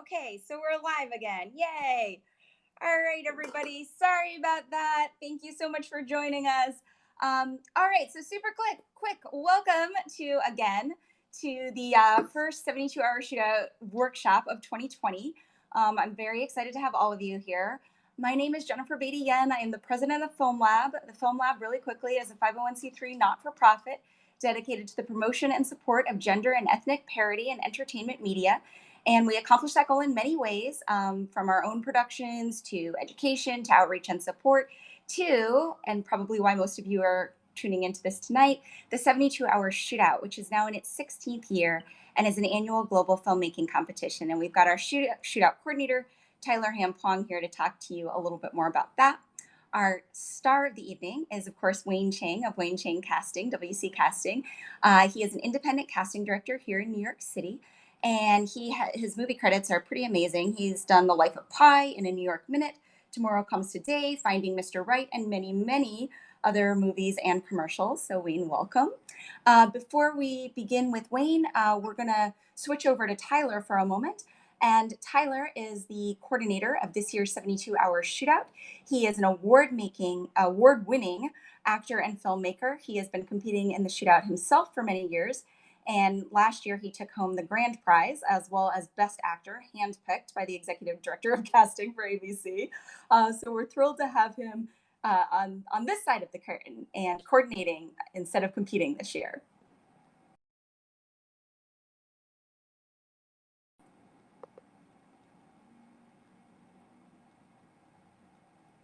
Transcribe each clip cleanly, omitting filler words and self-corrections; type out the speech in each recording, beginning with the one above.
Okay, so we're live again. Yay. All right, everybody. Sorry about that. Thank you so much for joining us. All right, so super quick welcome to the first 72-hour shootout workshop of 2020. I'm very excited to have all of you here. My name is Betit Yen. I am the president of Film Lab. The Film Lab, really quickly, is a 501c3 not-for-profit dedicated to the promotion and support of gender and ethnic parity in entertainment media. And we accomplish that goal in many ways, from our own productions to education to outreach and support to, and probably why most of you are tuning into this tonight, the 72-hour shootout, which is now in its 16th year and is an annual global filmmaking competition. And we've got our shootout coordinator, Ham Pong, here to talk to you a little bit more about that. Our star of the evening is, of course, Chang of Casting, WCCasting. He is an independent casting director here in New York City, and his movie credits are pretty amazing. He's done The Life of Pi, In a New York Minute, Tomorrow Comes Today, Finding Mr. Right, and many, many other movies and commercials. So Wayne, welcome. Before we begin with Wayne, we're going to switch over to Tyler for a moment. And Tyler is the coordinator of this year's 72-hour shootout. He is an award-winning actor and filmmaker. He has been competing in the shootout himself for many years. And last year, he took home the grand prize, as well as Best Actor, handpicked by the Executive Director of Casting for ABC. So we're thrilled to have him on this side of the curtain and coordinating instead of competing this year.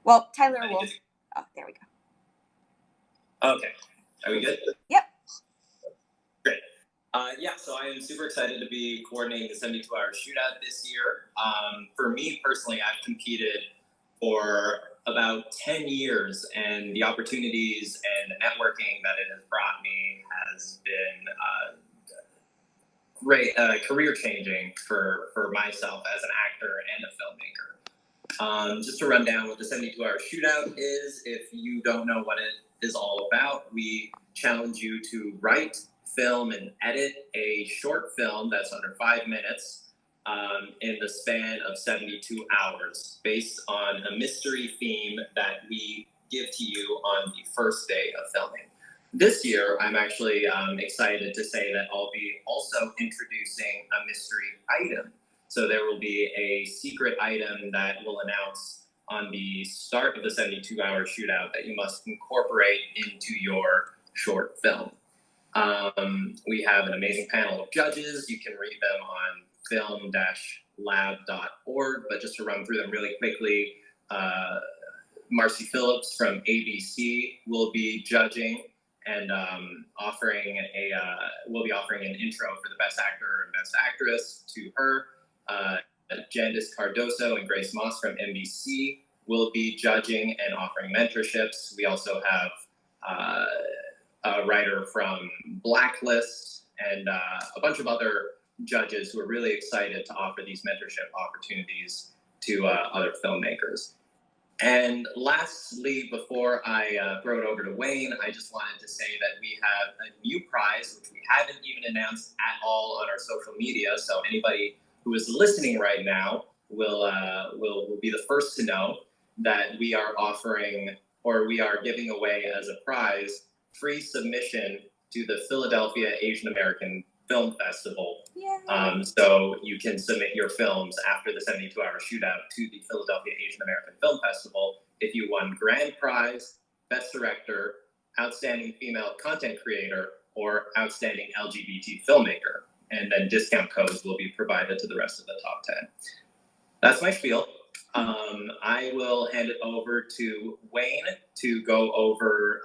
Well, Tyler will... Oh, there we go. Okay. Are we good? Yep. Great. So I am super excited to be coordinating the 72-hour shootout this year. For me personally, I've competed for about 10 years, and the opportunities and the networking that it has brought me has been great, career-changing for myself as an actor and a filmmaker. Just to run down what the 72-hour shootout is, if you don't know what it is all about, we challenge you to write, film, and edit a short film that's under 5 minutes in the span of 72 hours based on a mystery theme that we give to you on the first day of filming. This year, I'm actually excited to say that I'll be also introducing a mystery item. So there will be a secret item that we'll announce on the start of the 72-hour shootout that you must incorporate into your short film. We have an amazing panel of judges. You can read them on film-lab.org, but just to run through them really quickly, Marcy Phillips from ABC will be judging and we'll be offering an intro for the Best Actor and Best Actress to her. Jandis Cardoso and Grace Moss from NBC will be judging and offering mentorships. We also have a writer from Blacklist and a bunch of other judges who are really excited to offer these mentorship opportunities to other filmmakers. And lastly, before I throw it over to Wayne, I just wanted to say that we have a new prize, which we haven't even announced at all on our social media. So anybody who is listening right now will be the first to know that we are offering, or we are giving away as a prize, free submission to the Philadelphia Asian American Film Festival. So you can submit your films after the 72-hour shootout to the Philadelphia Asian American Film Festival if you won grand prize, best director, outstanding female content creator, or outstanding LGBT filmmaker. And then discount codes will be provided to the rest of the top 10. That's my spiel. I will hand it over to Wayne to go over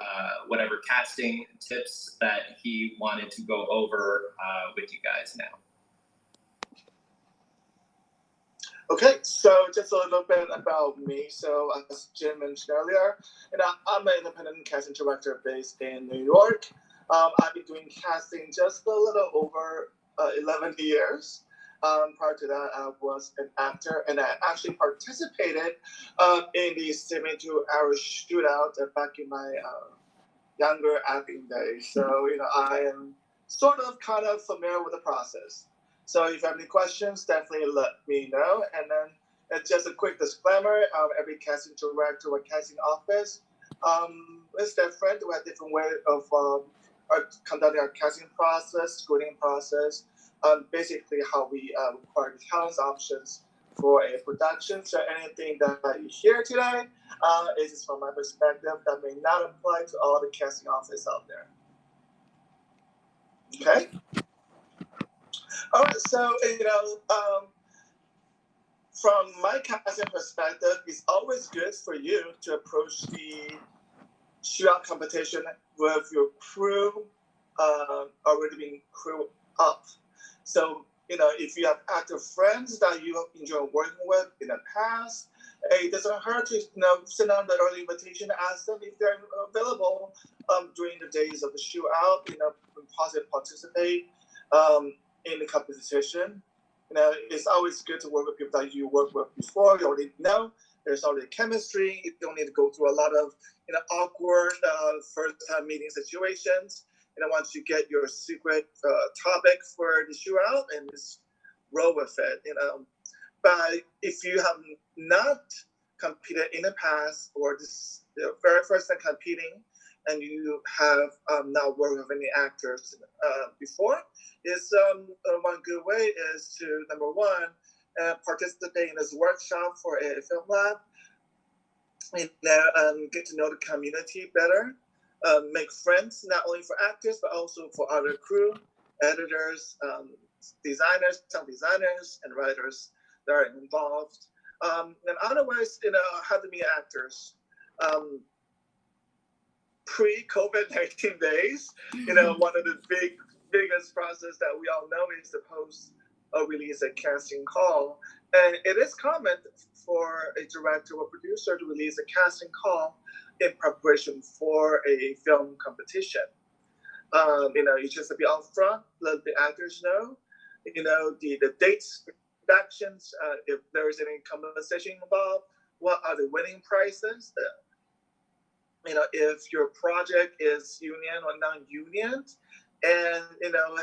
whatever casting tips that he wanted to go over with you guys now. Okay, so just a little bit about me. So as Jim mentioned earlier, I'm an independent casting director based in New York. I've been doing casting just a little over 11 years. Prior to that, I was an actor, and I actually participated in the 72-hour shootout back in my younger acting days. So, I am kind of familiar with the process. So if you have any questions, definitely let me know. And then just a quick disclaimer, every casting director or casting office is different. We have different way of conducting our casting process, screening process, basically how we require the talent options for a production. So anything that you hear today is just from my perspective that may not apply to all the casting offices out there. Okay? All right, so, from my casting perspective, it's always good for you to approach the shootout competition with your crew already being crew up. So, if you have active friends that you enjoy working with in the past, it doesn't hurt to send out the early invitation, ask them if they're available during the days of the shootout, possibly participate in the competition. It's always good to work with people that you worked with before. You already know there's already chemistry. You don't need to go through a lot of awkward first-time meeting situations. Once you get your secret topic for the shootout, and just roll with it. But if you have not competed in the past, or this is the very first time competing, and you have not worked with any actors before, is one good way is to, number one, participate in this workshop for a film lab, and get to know the community better, make friends not only for actors but also for other crew, editors, designers, sound designers, and writers that are involved. And otherwise, how to meet actors. Pre-COVID-19 days, one of the biggest process that we all know is to post or release a casting call. And it is common for a director or producer to release a casting call in preparation for a film competition. You just to be upfront, let the actors know, the dates, productions, if there is any compensation involved, what are the winning prizes, if your project is union or non-union, and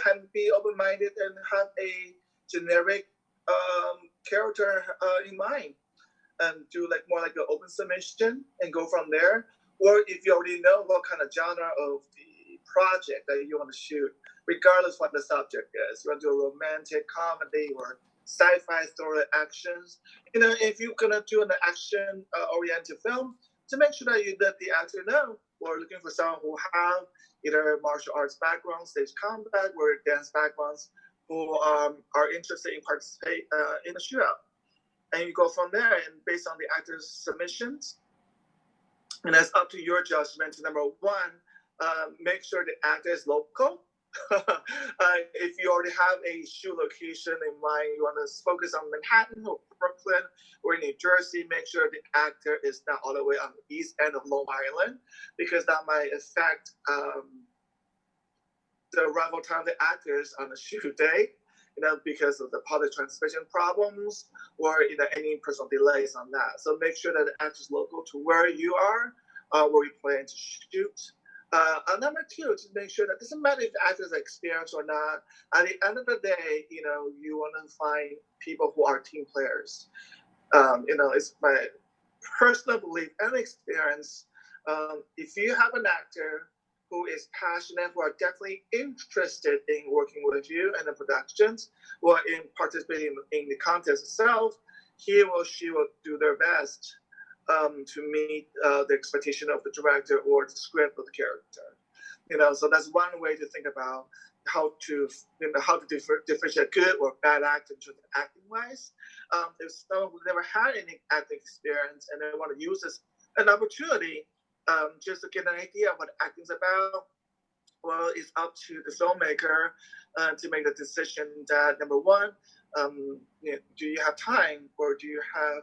have to be open-minded and have a generic character in mind, and do more like an open submission and go from there. Or if you already know what kind of genre of the project that you want to shoot, regardless what the subject is, you want to do a romantic comedy or sci-fi story actions, if you're gonna do an action oriented film, to make sure that you let the actor know we're looking for someone who have either martial arts background, stage combat, or dance backgrounds, who are interested in participate in the shootout. And you go from there, and based on the actor's submissions, and that's up to your judgment. Number one, make sure the actor is local. If you already have a shoot location in mind, you want to focus on Manhattan or Brooklyn or New Jersey, make sure the actor is not all the way on the east end of Long Island, because that might affect the arrival time of the actors on the shoot day, because of the public transportation problems or any personal delays on that. So make sure that the actor is local to where you are, where you plan to shoot. Number two, to make sure that it doesn't matter if the actors are experienced or not. At the end of the day, you want to find people who are team players. It's my personal belief and experience. If you have an actor who is passionate, who are definitely interested in working with you in the productions or in participating in the contest itself, he or she will do their best to meet the expectation of the director or the script of the character. So that's one way to think about how to differentiate good or bad acting in terms of acting wise. If someone who never had any acting experience and they want to use this an opportunity just to get an idea of what acting's about, well, it's up to the filmmaker to make the decision that, number one, do you have time, or do you have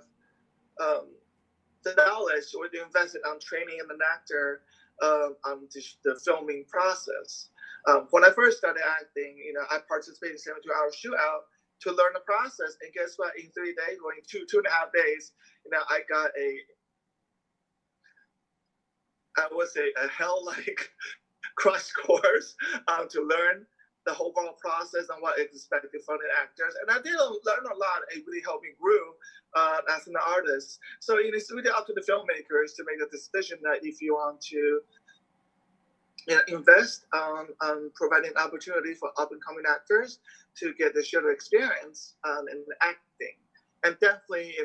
the knowledge, or do you invest it on training an actor on the filming process? When I first started acting, I participated in 72-hour shootout to learn the process. And guess what? In 3 days, or in two and a half days, I got I would say a hell-like crash course to learn the whole process and what is expected from the actors. And I did learn a lot. It really helped me grow as an artist. So it's really up to the filmmakers to make a decision that if you want to invest on providing opportunity for up-and-coming actors to get the shared experience in acting. And definitely,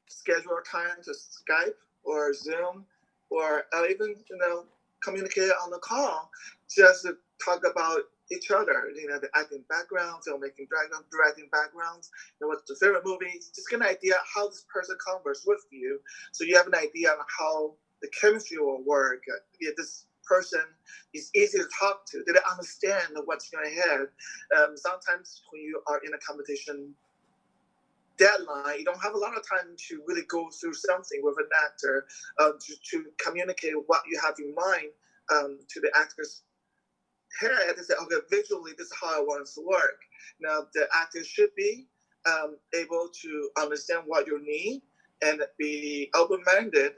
schedule a time to Skype or Zoom or even, communicate on the call just to talk about each other, the acting background, filmmaking background, directing backgrounds, what's the favorite movie, just get an idea how this person converses with you, so you have an idea on how the chemistry will work. This person is easy to talk to. They understand what's in your head. Sometimes when you are in a competition deadline, you don't have a lot of time to really go through something with an actor to communicate what you have in mind to the actor's head and say, okay, visually, this is how I want it to work. Now, the actor should be able to understand what you need and be open-minded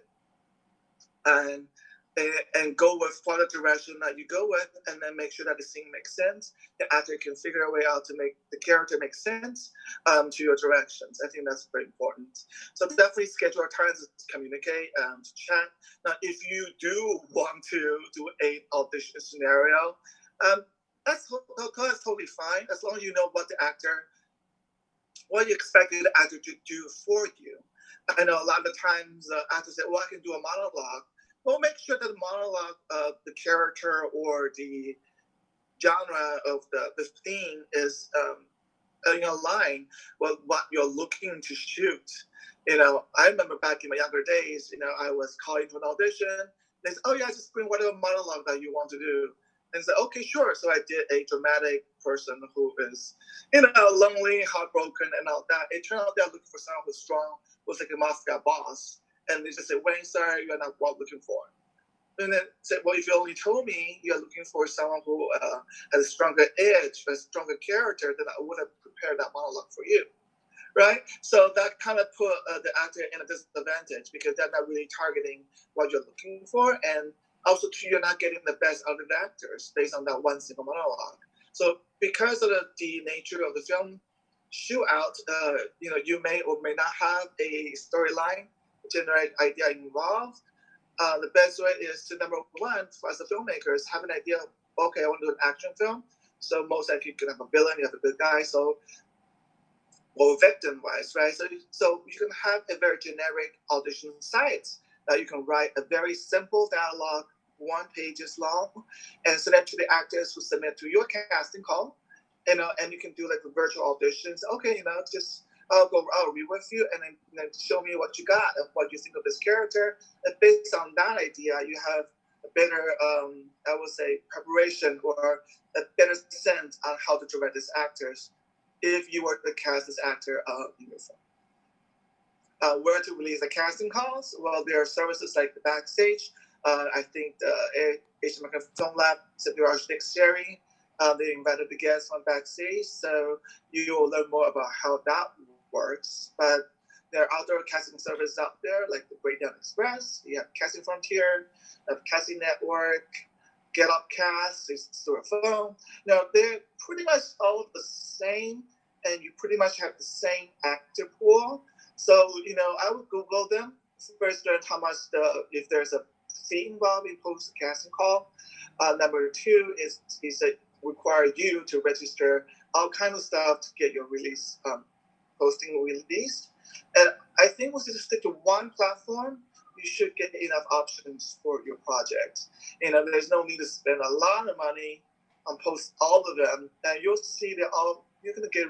and go with what direction that you go with, and then make sure that the scene makes sense. The actor can figure a way out to make the character make sense to your directions. I think that's very important. So definitely schedule our time to communicate, to chat. Now, if you do want to do an audition scenario, that's totally fine, as long as you know what you expected the actor to do for you. I know a lot of the times actors say, well, I can do a monologue. Well, make sure that the monologue of the character or the genre of the theme is in line with what you're looking to shoot. I remember back in my younger days, I was called into an audition. They said, oh, yeah, just bring whatever monologue that you want to do. And I said, okay, sure. So I did a dramatic person who is, lonely, heartbroken, and all that. It turned out they're looking for someone who's strong, who's like a mafia boss. And they just said, Wayne, sorry, you're not what I'm looking for. And then said, well, if you only told me you're looking for someone who has a stronger edge, a stronger character, then I would have prepared that monologue for you, right? So that kind of put the actor in a disadvantage because they're not really targeting what you're looking for. And also, too, you're not getting the best out of the actors based on that one single monologue. So because of the nature of the film shootout, you may or may not have a storyline, generate idea involved. The best way is to, number one, for us the filmmakers, have an idea of, okay, I want to do an action film. So most likely you can have a villain, you have a good guy, or victim-wise, right? So you can have a very generic audition site that you can write a very simple dialogue, 1 page long, and send it to the actors who submit to your casting call, and you can do like the virtual auditions. Okay, just I'll read with you, and then show me what you got and what you think of this character. And based on that idea, you have a better, I would say, preparation or a better sense on how to direct these actors if you were to cast this actor in your film. Where to release the casting calls? Well, there are services like the Backstage. I think the Asian American Film Lab said there are next series. They invited the guests on Backstage, so you will learn more about how that works. But there are other casting services out there, like the Breakdown Express. You have Casting Frontier, Casting Network, Get Up Cast, it's through a phone. Now, they're pretty much all the same, and you pretty much have the same actor pool. So, I would Google them. First, learn how much if there's a fee involved in post casting call. Number two is it require you to register all kinds of stuff to get your release, posting released. And I think once you stick to one platform, you should get enough options for your project. There's no need to spend a lot of money on post all of them, and you'll see that you're going to get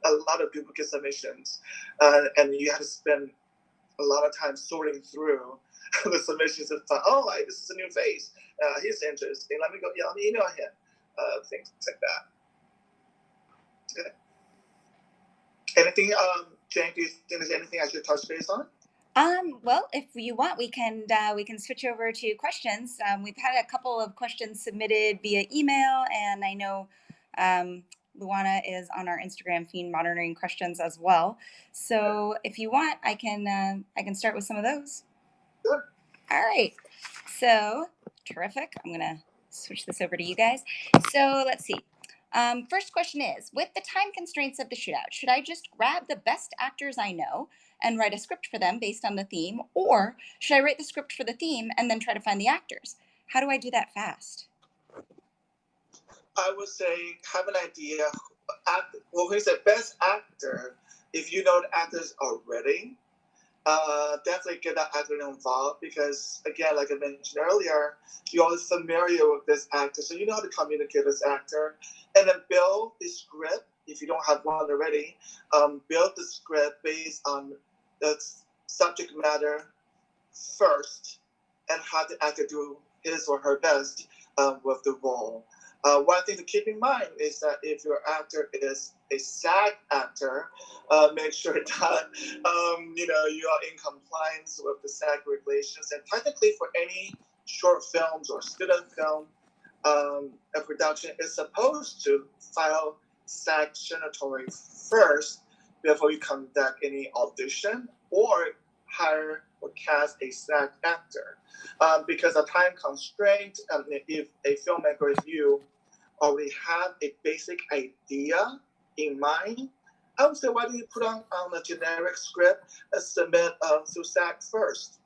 a lot of duplicate submissions, and you have to spend a lot of time sorting through the submissions and find, this is a new face. He's interesting. Let me email him. Things like that. Okay. Anything, Chang, do you think there's anything I should touch base on? Well, if you want, we can switch over to questions. We've had a couple of questions submitted via email, and I know Luana is on our Instagram feed monitoring questions as well. So if you want, I can start with some of those. Sure. All right. So terrific. I'm gonna switch this over to you guys. So let's see. First question is, with the time constraints of the shootout, should I just grab the best actors I know and write a script for them based on the theme, or should I write the script for the theme and then try to find the actors? How do I do that fast? I would say have an idea. Well, who's the best actor? If you know the actors already, definitely get that actor involved because, again, like I mentioned earlier, you're always familiar with this actor, so you know how to communicate with this actor, and then build the script. If you don't have one already, build the script based on the subject matter first, and have the actor do his or her best with the role. One thing to keep in mind is that if your actor is a SAG actor, make sure that you are in compliance with the SAG regulations. And technically, for any short films or student film, a production is supposed to file SAG signatory first before you conduct any audition or hire or cast a SAG actor. Because of time constraint, if a filmmaker is you already have a basic idea in mind, I would say, why don't you put on a generic script and submit to SAG first?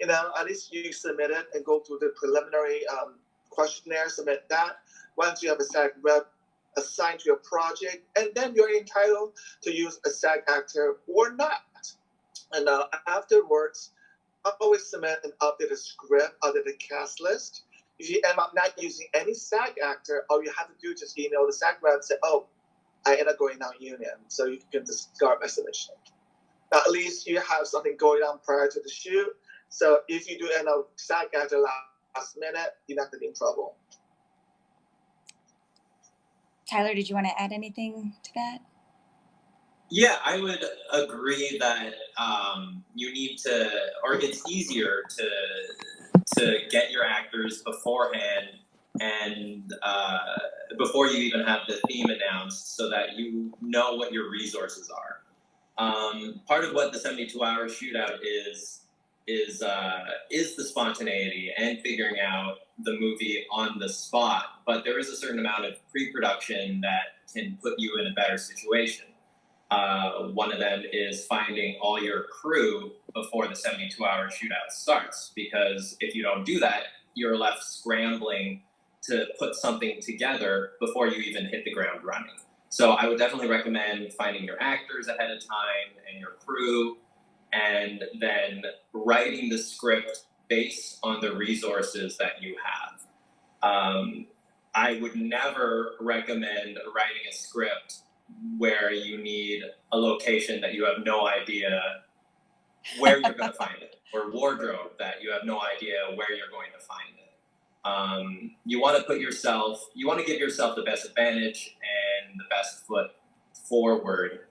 At least you submit it and go through the preliminary questionnaire, submit that. Once you have a SAG rep assigned to your project, and then you're entitled to use a SAG actor or not. And afterwards, I always submit an updated script, updated cast list. If you end up not using any SAG actor, all you have to do is just email the SAG rep and say, oh, I end up going non-union, so you can discard my submission. At least you have something going on prior to the shoot. So if you do end up SAG actor last minute, you're not going to be in trouble. Tyler, did you want to add anything to that? Yeah, I would agree that you need to, or it's easier to get your actors beforehand and before you even have the theme announced, so that you know what your resources are. Part of what the 72-hour shootout is the spontaneity and figuring out the movie on the spot. But there is a certain amount of pre-production that can put you in a better situation. One of them is finding all your crew before the 72-hour shootout starts, because if you don't do that, you're left scrambling to put something together before you even hit the ground running. So I would definitely recommend finding your actors ahead of time and your crew, and then writing the script based on the resources that you have. I would never recommend writing a script where you need a location that you have no idea where you're going to find it, or wardrobe that you have no idea where you're going to find it. You want to give yourself the best advantage and the best foot forward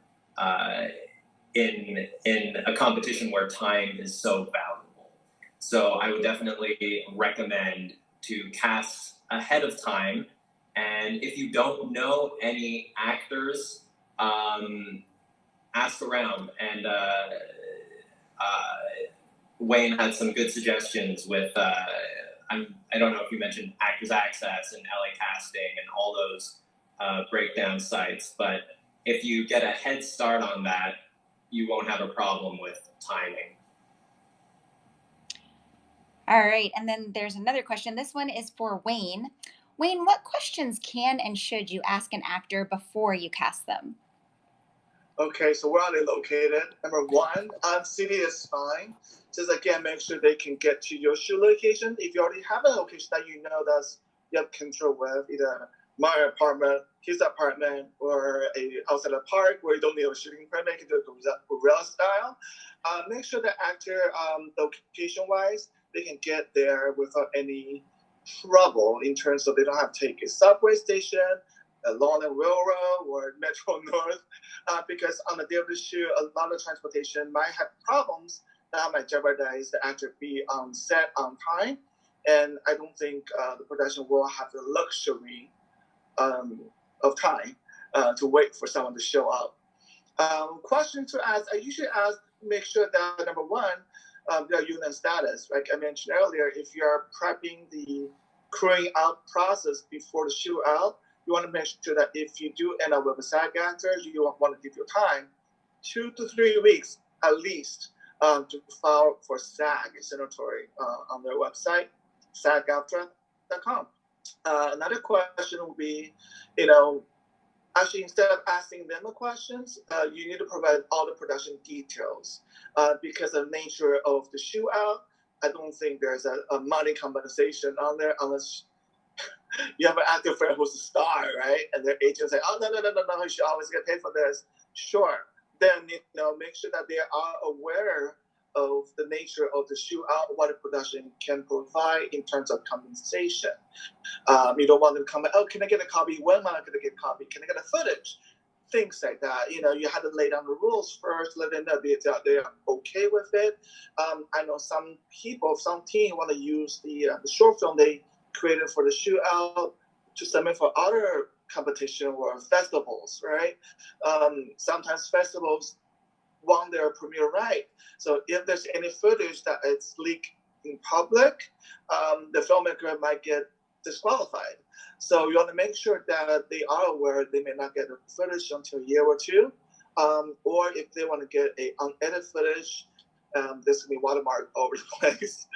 in a competition where time is so valuable. So I would definitely recommend to cast ahead of time. And if you don't know any actors, ask around. And Wayne had some good suggestions with, I don't know if you mentioned Actors Access and LA Casting and all those breakdown sites, but if you get a head start on that, you won't have a problem with timing. All right, and then there's another question. This one is for Wayne. Wayne, what questions can and should you ask an actor before you cast them? Okay, so where are they located? Number one, city is fine. Just again, make sure they can get to your shoot location. If you already have a location that you know that you have control with, either my apartment, his apartment, or outside a park where you don't need a shooting permit, you can do it guerrilla style. Make sure the actor, location-wise, they can get there without any trouble in terms of they don't have to take a subway station, a Long and Railroad, or Metro North, because on the day of the shoot, a lot of transportation might have problems that might jeopardize the actor be on set on time. And I don't think the production will have the luxury of time to wait for someone to show up. Question to ask, I usually ask, make sure that number one, their union status. Like I mentioned earlier, if you're prepping the crewing out process before the shoot out, you want to make sure that if you do end up with a SAG actor, you want to give your time 2 to 3 weeks at least to file for SAG signatory on their website, sagaftra.com. Another question will be, actually, instead of asking them the questions, you need to provide all the production details. Because of the nature of the shootout, I don't think there's a money compensation on there unless you have an actor friend who's a star, right? And their agent say, oh, no, you should always get paid for this. Sure. Then, make sure that they are aware of the nature of the shootout, what a production can provide in terms of compensation. You don't want them to come back, oh, can I get a copy? When am I going to get a copy? Can I get a footage? Things like that. You have to lay down the rules first, let them know they're okay with it. I know some team want to use the short film they created for the shootout to submit for other competition or festivals, right? Sometimes festivals want their premiere right. So if there's any footage that is leaked in public, the filmmaker might get disqualified. So you want to make sure that they are aware they may not get the footage until a year or two. Or if they want to get a unedited footage, there's going to be watermark over the place.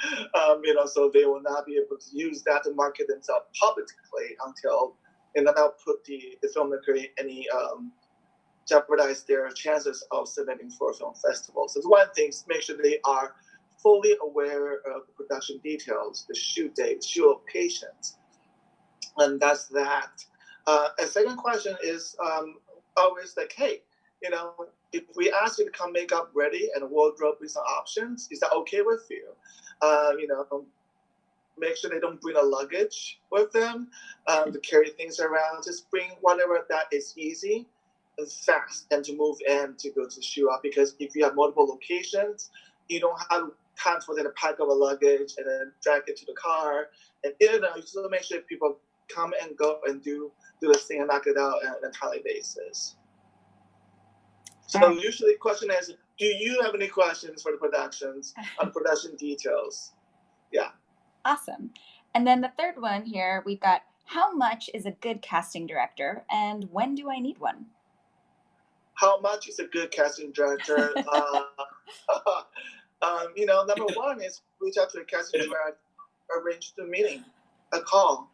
So they will not be able to use that to market themselves publicly until, and not put the filmmaker in any jeopardize their chances of submitting for a film festival. So it's one thing, make sure they are fully aware of the production details, the shoot date, shoot locations, and that's that. A second question is always like, hey, if we ask you to come makeup ready and wardrobe with some options, is that okay with you? Make sure they don't bring a luggage with them to carry things around. Just bring whatever that is easy and fast and to move in to go to shoot up, because if you have multiple locations, you don't have time for them to pack up a luggage and then drag it to the car. And you just make sure people come and go and do this thing and knock it out on a timely basis. So usually the question is, do you have any questions for the productions on production details? Yeah. Awesome. And then the third one here, we've got, how much is a good casting director and when do I need one? How much is a good casting director? Number one is reach out to the casting director, arrange the meeting, a call,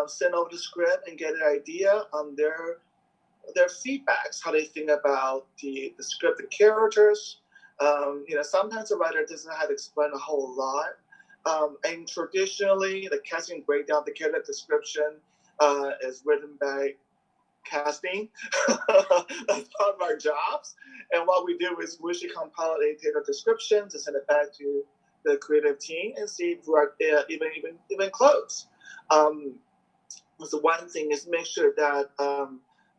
send over the script and get an idea on their feedbacks, how they think about the script, the characters. Sometimes the writer doesn't have to explain a whole lot. And traditionally, the casting breakdown, the character description is written by casting. That's part of our jobs. And what we do is we should compile a tailored description to send it back to the creative team and see if we're even close. So one thing is make sure that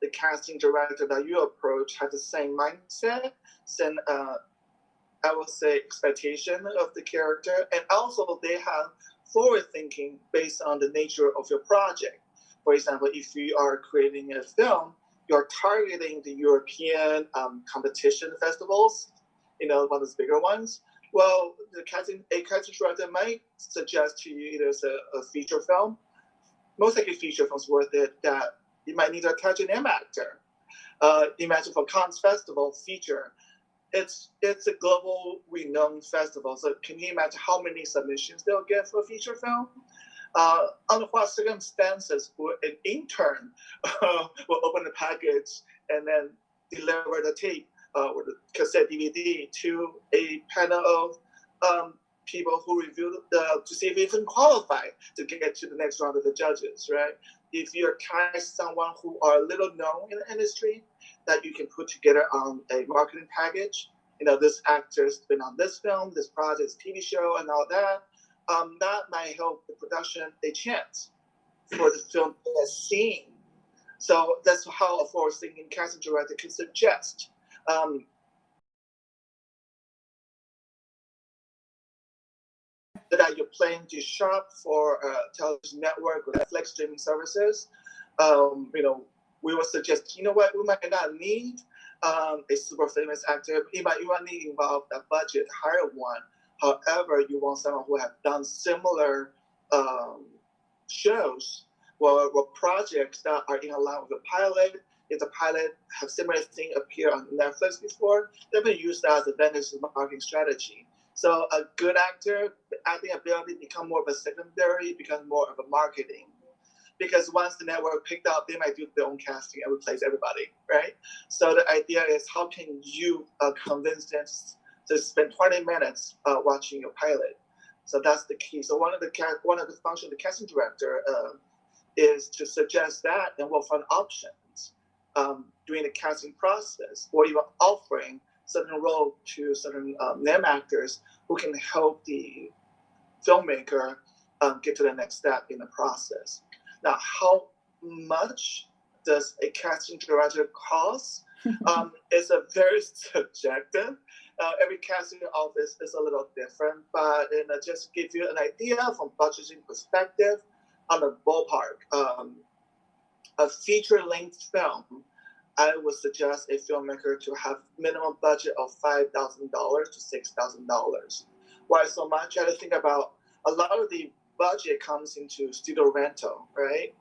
the casting director that you approach has the same mindset, same I would say expectation of the character, and also they have forward thinking based on the nature of your project. For example, if you are creating a film, you're targeting the European competition festivals, one of those bigger ones. Well, a casting director might suggest to you there's a feature film. Most likely feature films worth it that you might need to attach an M actor. Imagine for Cannes Festival feature. It's a global renowned festival. So can you imagine how many submissions they'll get for a feature film? Under what circumstances would an intern will open the package and then deliver the tape or the cassette DVD to a panel of people who review to see if you can qualify to get to the next round of the judges, right? If you're cast someone who are a little known in the industry that you can put together on a marketing package, this actor's been on this film, this project, TV show, and all that. That might help the production a chance for the film to be seen. So that's how a forward-thinking casting director can suggest. That you're planning to shop for a television network or Netflix streaming services, we would suggest, we might not need a super famous actor. You might need involve a budget, hire one. However, you want someone who have done similar shows or projects that are in line with the pilot. If the pilot have similar thing appear on Netflix before, they've been used as a vendor's marketing strategy. So a good actor, the acting ability become more of a secondary, become more of a marketing. Because once the network picked up, they might do their own casting and replace everybody, right? So the idea is, how can you convince them to spend 20 minutes watching your pilot? So that's the key. So one of the functions of the casting director is to suggest that and we'll find options during the casting process, or even offering certain role to certain name actors who can help the filmmaker get to the next step in the process. Now, how much does a casting director cost? It's a very subjective. Every casting office is a little different, but just to give you an idea from budgeting perspective, on the ballpark, a feature-length film, I would suggest a filmmaker to have minimum budget of $5,000 to $6,000. Why so much? You have to think about a lot of the budget comes into studio rental, right?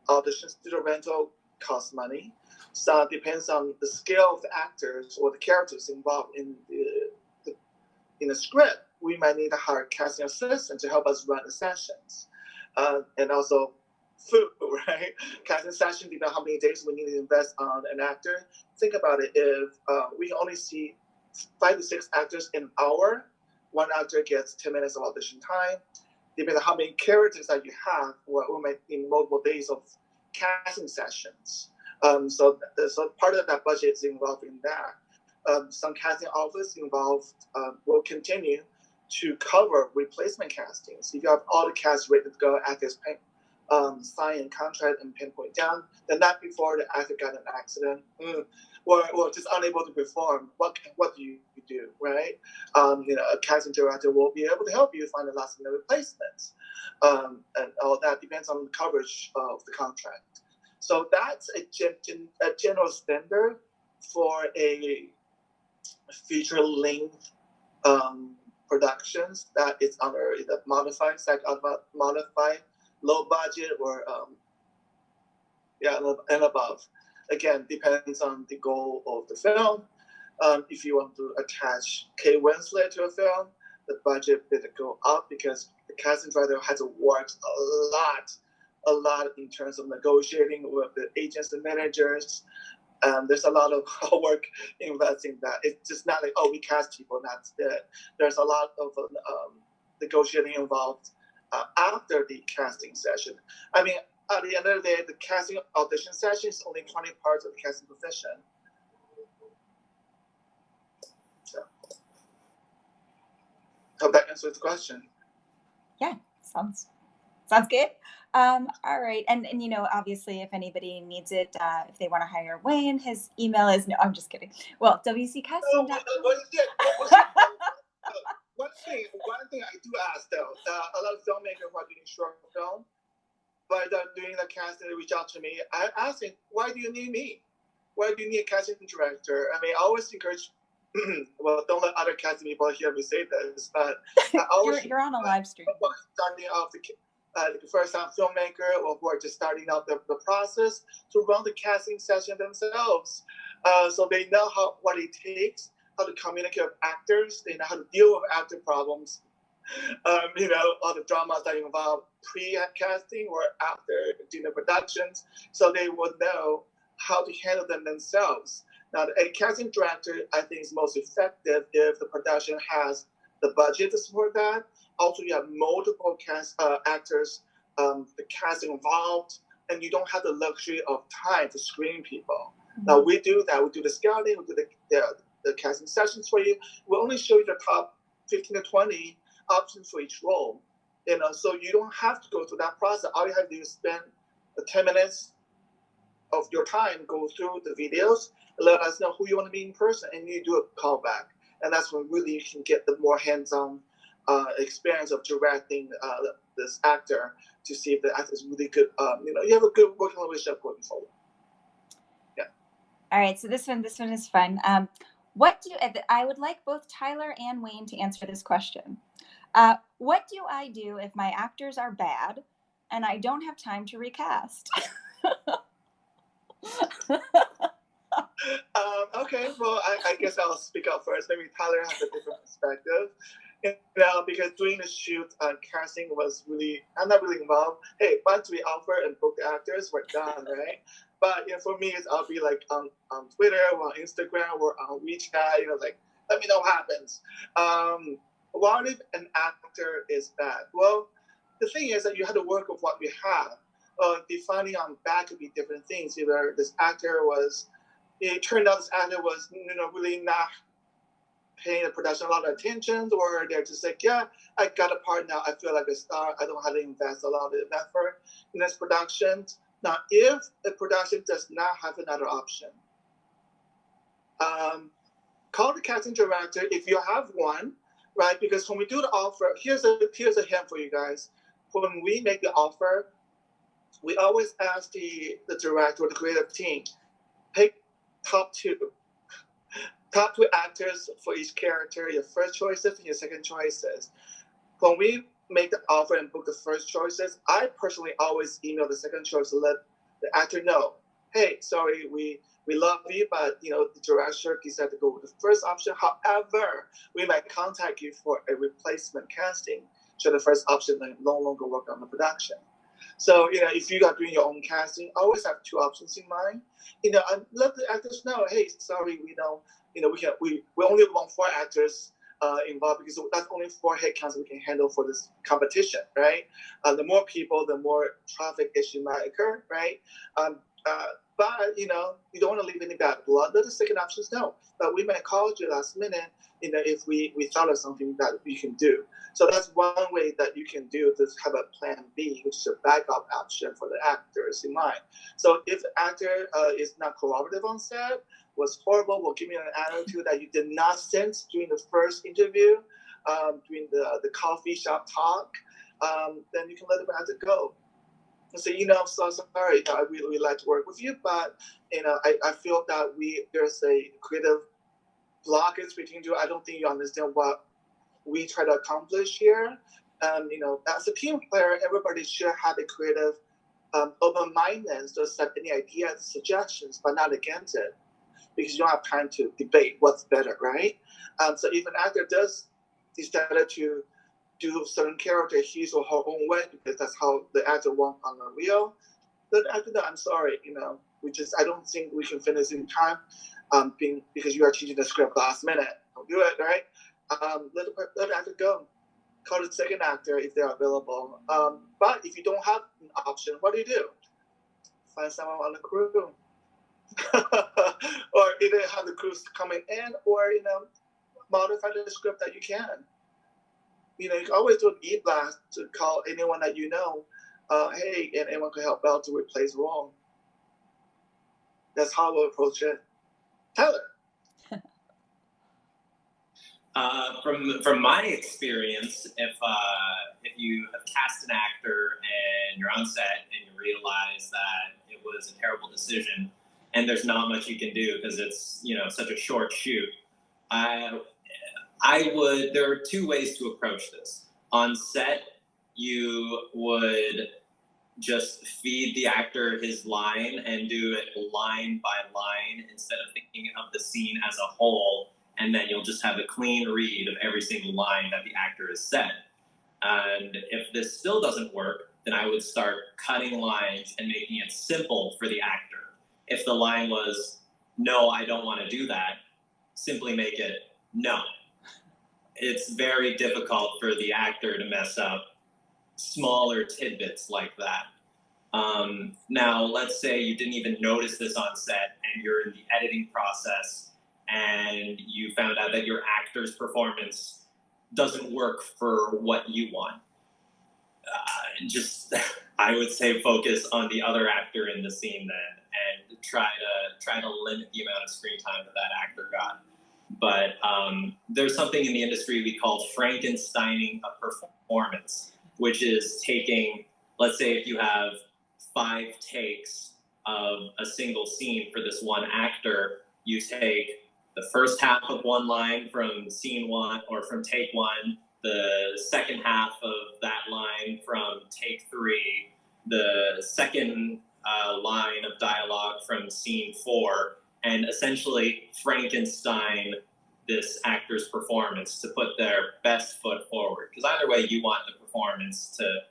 Audition studio rental costs money. So it depends on the skill of the actors or the characters involved in the script. We might need to hire a casting assistant to help us run the sessions. And also food, right? Casting session, depending on how many days we need to invest on an actor. Think about it. If we only see 5 to 6 actors in an hour, one actor gets 10 minutes of audition time. Depending on how many characters that you have, we might need multiple days of casting sessions. So part of that budget is involved in that. Some casting office involved will continue to cover replacement castings. If you have all the cast ready to go, actors sign a contract and pinpoint down the night before the actor got an accident, or just unable to perform, what do you do, right? A casting director will be able to help you find the last minute replacements, and all that depends on the coverage of the contract. So that's a general standard for a feature-length productions that is under either modified, low budget, or and above. Again, depends on the goal of the film. If you want to attach Kate Winslet to a film, the budget better go up, because the casting director has to work a lot in terms of negotiating with the agents and managers. There's a lot of work investing in that. It's just not like, oh, we cast people, and that's it. There's a lot of negotiating involved after the casting session. I mean, at the end of the day, the casting audition session is only 20 parts of the casting position. So, hope that answers the question. Yeah, sounds good. All right, and obviously, if anybody needs it, if they want to hire Wayne, his email is no. I'm just kidding. Well, WCCasting. One thing I do ask though, a lot of filmmakers who are doing short film, but they're doing the casting, they reach out to me. I ask them, why do you need me? Why do you need a casting director? I mean, I always encourage. Well, don't let other casting people hear me say this, but I always you're on a live stream. Starting off the first-time filmmaker, or who are just starting out the process, to run the casting session themselves, so they know what it takes, how to communicate with actors, they know how to deal with actor problems, all the dramas that involve pre-casting or after doing the productions, so they would know how to handle them themselves. Now, a casting director, I think, is most effective if the production has the budget to support that. Also, you have multiple actors, the casting involved, and you don't have the luxury of time to screen people. Mm-hmm. Now, we do that. We do the scouting, we do the casting sessions for you. We only show you the top 15 to 20 options for each role. So you don't have to go through that process. All you have to do is spend 10 minutes of your time, go through the videos, let us know who you want to meet in person, and you do a callback. And that's when really you can get the more hands-on experience of directing this actor, to see if the actor is really good. You have a good working relationship going forward. Yeah. All right. So this one is fun. I would like both Tyler and Wayne to answer this question. What do I do if my actors are bad, and I don't have time to recast. Okay, well, I guess I'll speak up first. Maybe Tyler has a different perspective. Because doing the shoot, casting was really, I'm not really involved. Hey, once we offer and book the actors, we're done, right? But for me, I'll be like on Twitter or on Instagram or on WeChat, like, let me know what happens. What if an actor is bad? Well, the thing is that you have to work with what we have. Defining on bad could be different things. Either this actor was, it turned out this actor was, really not paying the production a lot of attention, or they're just like, yeah, I got a part now. I feel like a star. I don't have to invest a lot of effort in this production. Now, if the production does not have another option, call the casting director if you have one, right? Because when we do the offer, here's a hint for you guys. When we make the offer, we always ask the director or the creative team, pick top two actors for each character, your first choices and your second choices. When we make the offer and book the first choices, I personally always email the second choice to let the actor know, hey, sorry, we love you, but the director decided to go with the first option. However, we might contact you for a replacement casting should the first option no longer work on the production. So, if you are doing your own casting, always have two options in mind. And let the actors know, hey, sorry, we only want 4 actors involved because that's only 4 headcounts we can handle for this competition, right? The more people, the more traffic issue might occur, right? But you don't want to leave any bad blood. Let the second options know. But we might call you last minute, if we thought of something that we can do. So that's one way that you can do to have a plan B, which is a backup option for the actors in mind. So if the actor is not cooperative on set, was horrible, will give me an attitude that you did not sense during the first interview, during the coffee shop talk, then you can let the actor go. And say, I'm so sorry, I really like to work with you, but I feel that there's a creative blockage between you. I don't think you understand what we try to accomplish here. As a team player, everybody should have a creative open-mindedness to accept any ideas, suggestions, but not against it, because you don't have time to debate what's better, right? So if an actor does decide to do certain character his or her own way, because that's how the actor wants on the reel, then after that, I'm sorry, I don't think we can finish in time, because you are changing the script last minute. Don't do it, right? Let the actor go. Call the second actor if they're available. But if you don't have an option, what do? Find someone on the crew. Or either have the crews coming in, or modify the script that you can. You can always do an e-blast to call anyone that hey, and anyone can help out to replace wrong. That's how we'll approach it. Tyler. From my experience, if you have cast an actor and you're on set and you realize that it was a terrible decision and there's not much you can do because it's such a short shoot, there are 2 ways to approach this. On set, you would just feed the actor his line and do it line by line instead of thinking of the scene as a whole, and then you'll just have a clean read of every single line that the actor has said. And if this still doesn't work, then I would start cutting lines and making it simple for the actor. If the line was, no, I don't want to do that, simply make it no. It's very difficult for the actor to mess up smaller tidbits like that. Now, let's say you didn't even notice this on set and you're in the editing process and you found out that your actor's performance doesn't work for what you want. I would say focus on the other actor in the scene then, and try to limit the amount of screen time that actor got. But there's something in the industry we call Frankensteining a performance, which is taking, let's say if you have 5 takes of a single scene for this one actor, you take the first half of one line from scene 1 or from take 1, the second half of that line from take 3, the second line of dialogue from scene 4 and essentially Frankenstein this actor's performance to put their best foot forward. Because either way, you want the performance to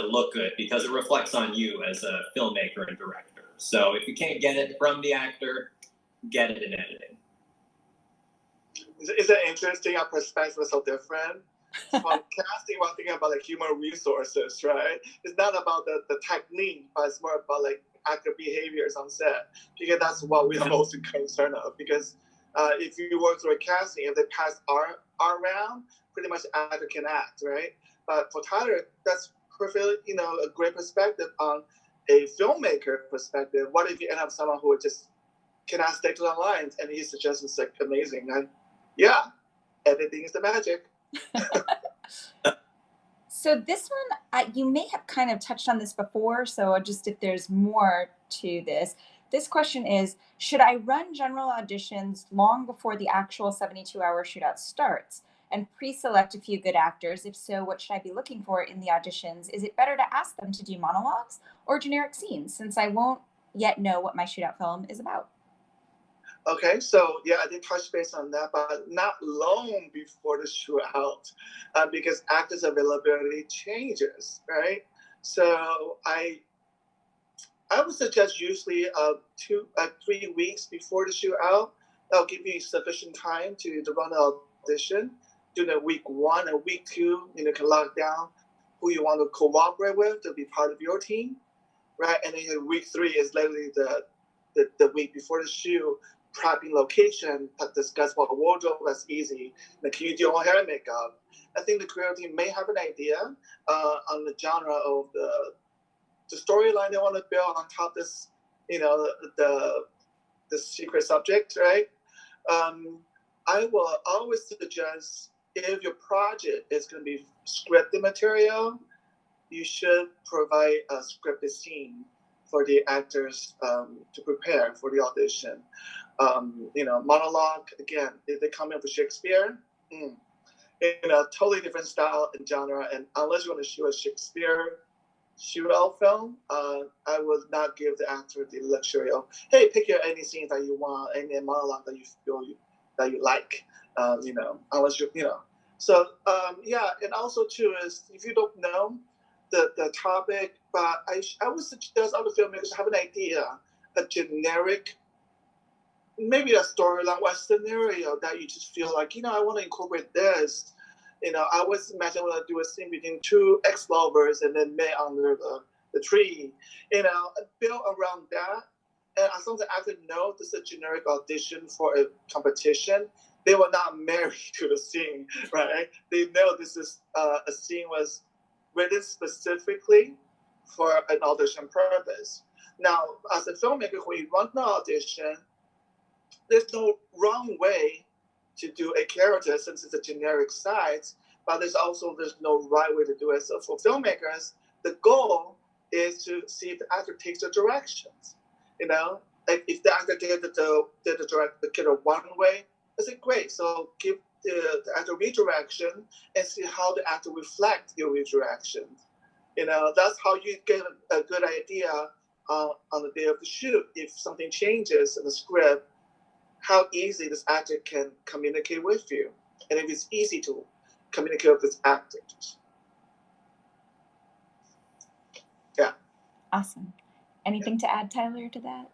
look good because it reflects on you as a filmmaker and director. So if you can't get it from the actor, get it in editing. Is it interesting? Our perspective is so different. From casting, we're thinking about like human resources, right? It's not about the technique, but it's more about like actor behaviors on set. Because that's what we are most concerned of. Because if you work through a casting, if they pass our round, pretty much actor can act, right? But for Tyler, that's perfectly, a great perspective on a filmmaker perspective. What if you end up someone who just cannot stick to the lines, and his suggestions like amazing? And yeah, editing is the magic. So this one, you may have kind of touched on this before, so just if there's more to this. This question is, should I run general auditions long before the actual 72-hour shootout starts and pre-select a few good actors? If so, what should I be looking for in the auditions? Is it better to ask them to do monologues or generic scenes, since I won't yet know what my shootout film is about? Okay, so yeah, I did touch base on that, but not long before the shootout, because actors' availability changes, right? So I would suggest usually 3 weeks before the shootout. That'll give you sufficient time to run the audition. During week 1 and week 2, you can lock down who you want to cooperate with to be part of your team, right? And then week 3 is literally the week before the shoot, prepping location, discuss what wardrobe. That's easy. Then can you do your own hair and makeup? I think the creative team may have an idea on the genre of the storyline they want to build on top of this, the secret subject, right? I will always suggest, if your project is going to be scripted material, you should provide a scripted scene for the actors to prepare for the audition. Monologue, again, if they come in for Shakespeare, in a totally different style and genre, and unless you want to shoot a Shakespeare shootout film, I would not give the actor the luxury of, hey, pick any scenes that you want, any monologue that you feel that you like, unless So, and also too is, if you don't know the topic, but I would suggest other filmmakers have an idea, a generic, maybe a storyline or a scenario that you just feel like, I want to incorporate this. I always imagine when I do a scene between 2 ex-lovers and then met under the tree, build around that. And as long as the actor knows this is a generic audition for a competition, they will not marry to the scene, right? They know this is a scene was written specifically for an audition purpose. Now, as a filmmaker, when you run the audition, there's no wrong way to do a character since it's a generic site, but there's no right way to do it. So for filmmakers, the goal is to see if the actor takes the directions. Like if the actor did the one way, I say great. So give the actor redirection and see how the actor reflects your redirection. That's how you get a good idea on the day of the shoot. If something changes in the script, how easy this actor can communicate with you, and if it's easy to communicate with this actor. Yeah. Awesome. Anything to add, Tyler, to that?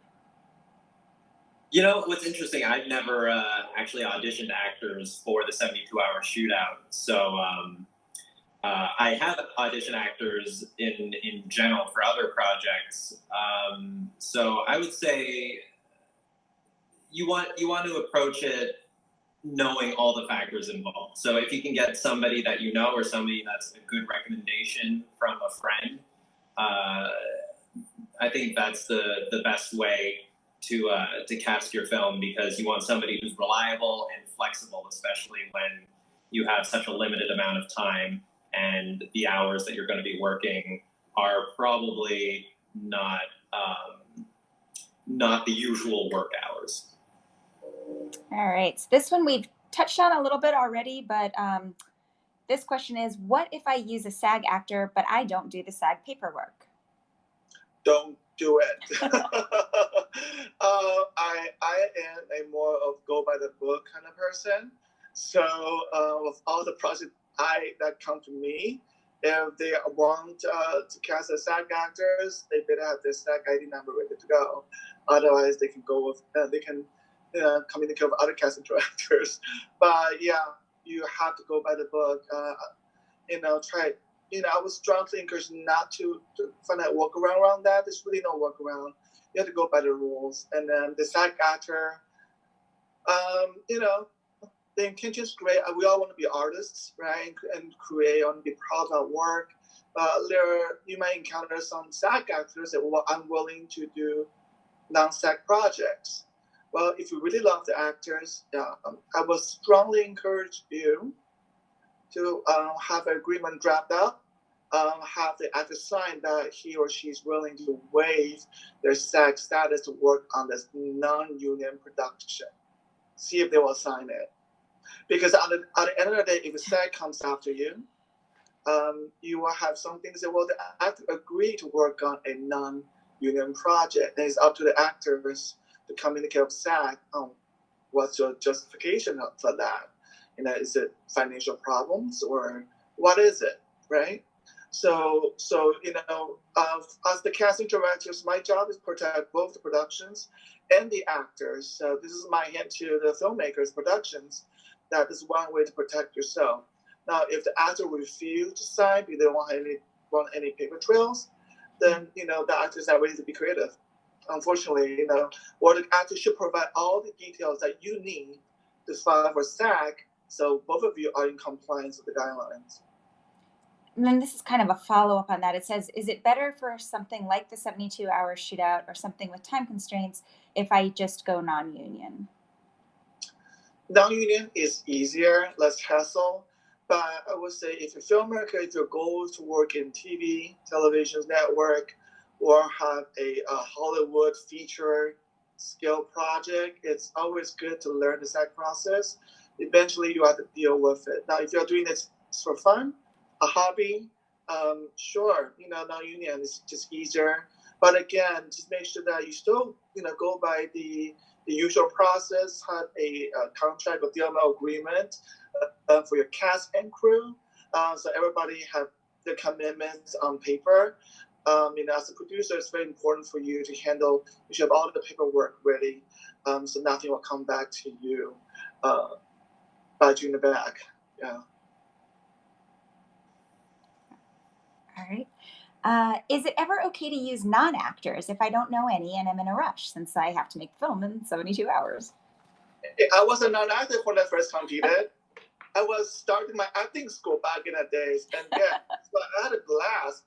What's interesting, I've never actually auditioned actors for the 72-hour shootout. So I have auditioned actors in general for other projects. So I would say you want to approach it knowing all the factors involved. So if you can get somebody that you know or somebody that's a good recommendation from a friend, I think that's the best way to cast your film, because you want somebody who's reliable and flexible, especially when you have such a limited amount of time and the hours that you're going to be working are probably not the usual work hours. All right. So this one we've touched on a little bit already, but this question is, what if I use a SAG actor, but I don't do the SAG paperwork? don't do it. I am a more of go by the book kind of person. So with all the projects that come to me, if they want to cast as SAG actors, they better have their SAG ID number ready to go. Otherwise, they can go with they can communicate with other casting directors. But yeah, you have to go by the book. Try. I was strongly encouraged not to find a workaround around that. There's really no workaround. You have to go by the rules. And then the SAG actor, the intention is great. We all want to be artists, right? And create, want to be proud of our work. You might encounter some SAG actors that are unwilling to do non-SAG projects. Well, if you really love the actors, I would strongly encourage you to have an agreement draft up, have the actor sign that he or she is willing to waive their SAG status to work on this non-union production. See if they will sign it. Because at the end of the day, if a SAG comes after you, you will have some things that will the actor agree to work on a non-union project. And it's up to the actors to communicate with SAG on what's your justification for that. Is it financial problems or what is it, right? So as the casting directors, my job is to protect both the productions and the actors. So this is my hint to the filmmakers, productions, that is one way to protect yourself. Now, if the actor refuses to sign because they don't want any paper trails, then the actor's not ready to be creative. Unfortunately, or the actor should provide all the details that you need to file for SAG, so both of you are in compliance with the guidelines. And then this is kind of a follow-up on that. It says, is it better for something like the 72-hour shootout or something with time constraints if I just go non-union? Non-union is easier, less hassle. But I would say if a filmmaker, if your goal is to work in TV, television network, or have a Hollywood feature scale project, it's always good to learn the SAG process. Eventually, you have to deal with it. Now, if you're doing this for fun, a hobby, sure, non-union is just easier. But again, just make sure that you still, go by the usual process, have a contract or DML agreement for your cast and crew. So everybody have their commitments on paper. As a producer, it's very important for you to handle, you should have all the paperwork ready, so nothing will come back to you bite you in the back. Yeah. All right. Is it ever okay to use non-actors if I don't know any and I'm in a rush, since I have to make the film in 72 hours? I was a non-actor when I first competed. I was starting my acting school back in the days, and so I had a blast,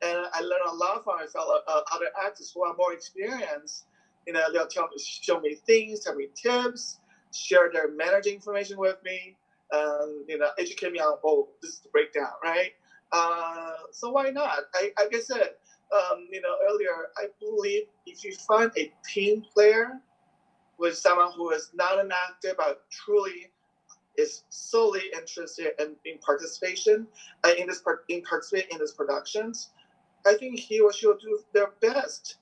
and I learned a lot from my fellow other actors who are more experienced. They'll show me things, tell me tips, share their managing information with me, educate me on, this is the breakdown, right? So why not? Like I said, earlier, I believe if you find a team player with someone who is not an actor but truly is solely interested in participation in participating in these productions, I think he or she will do their best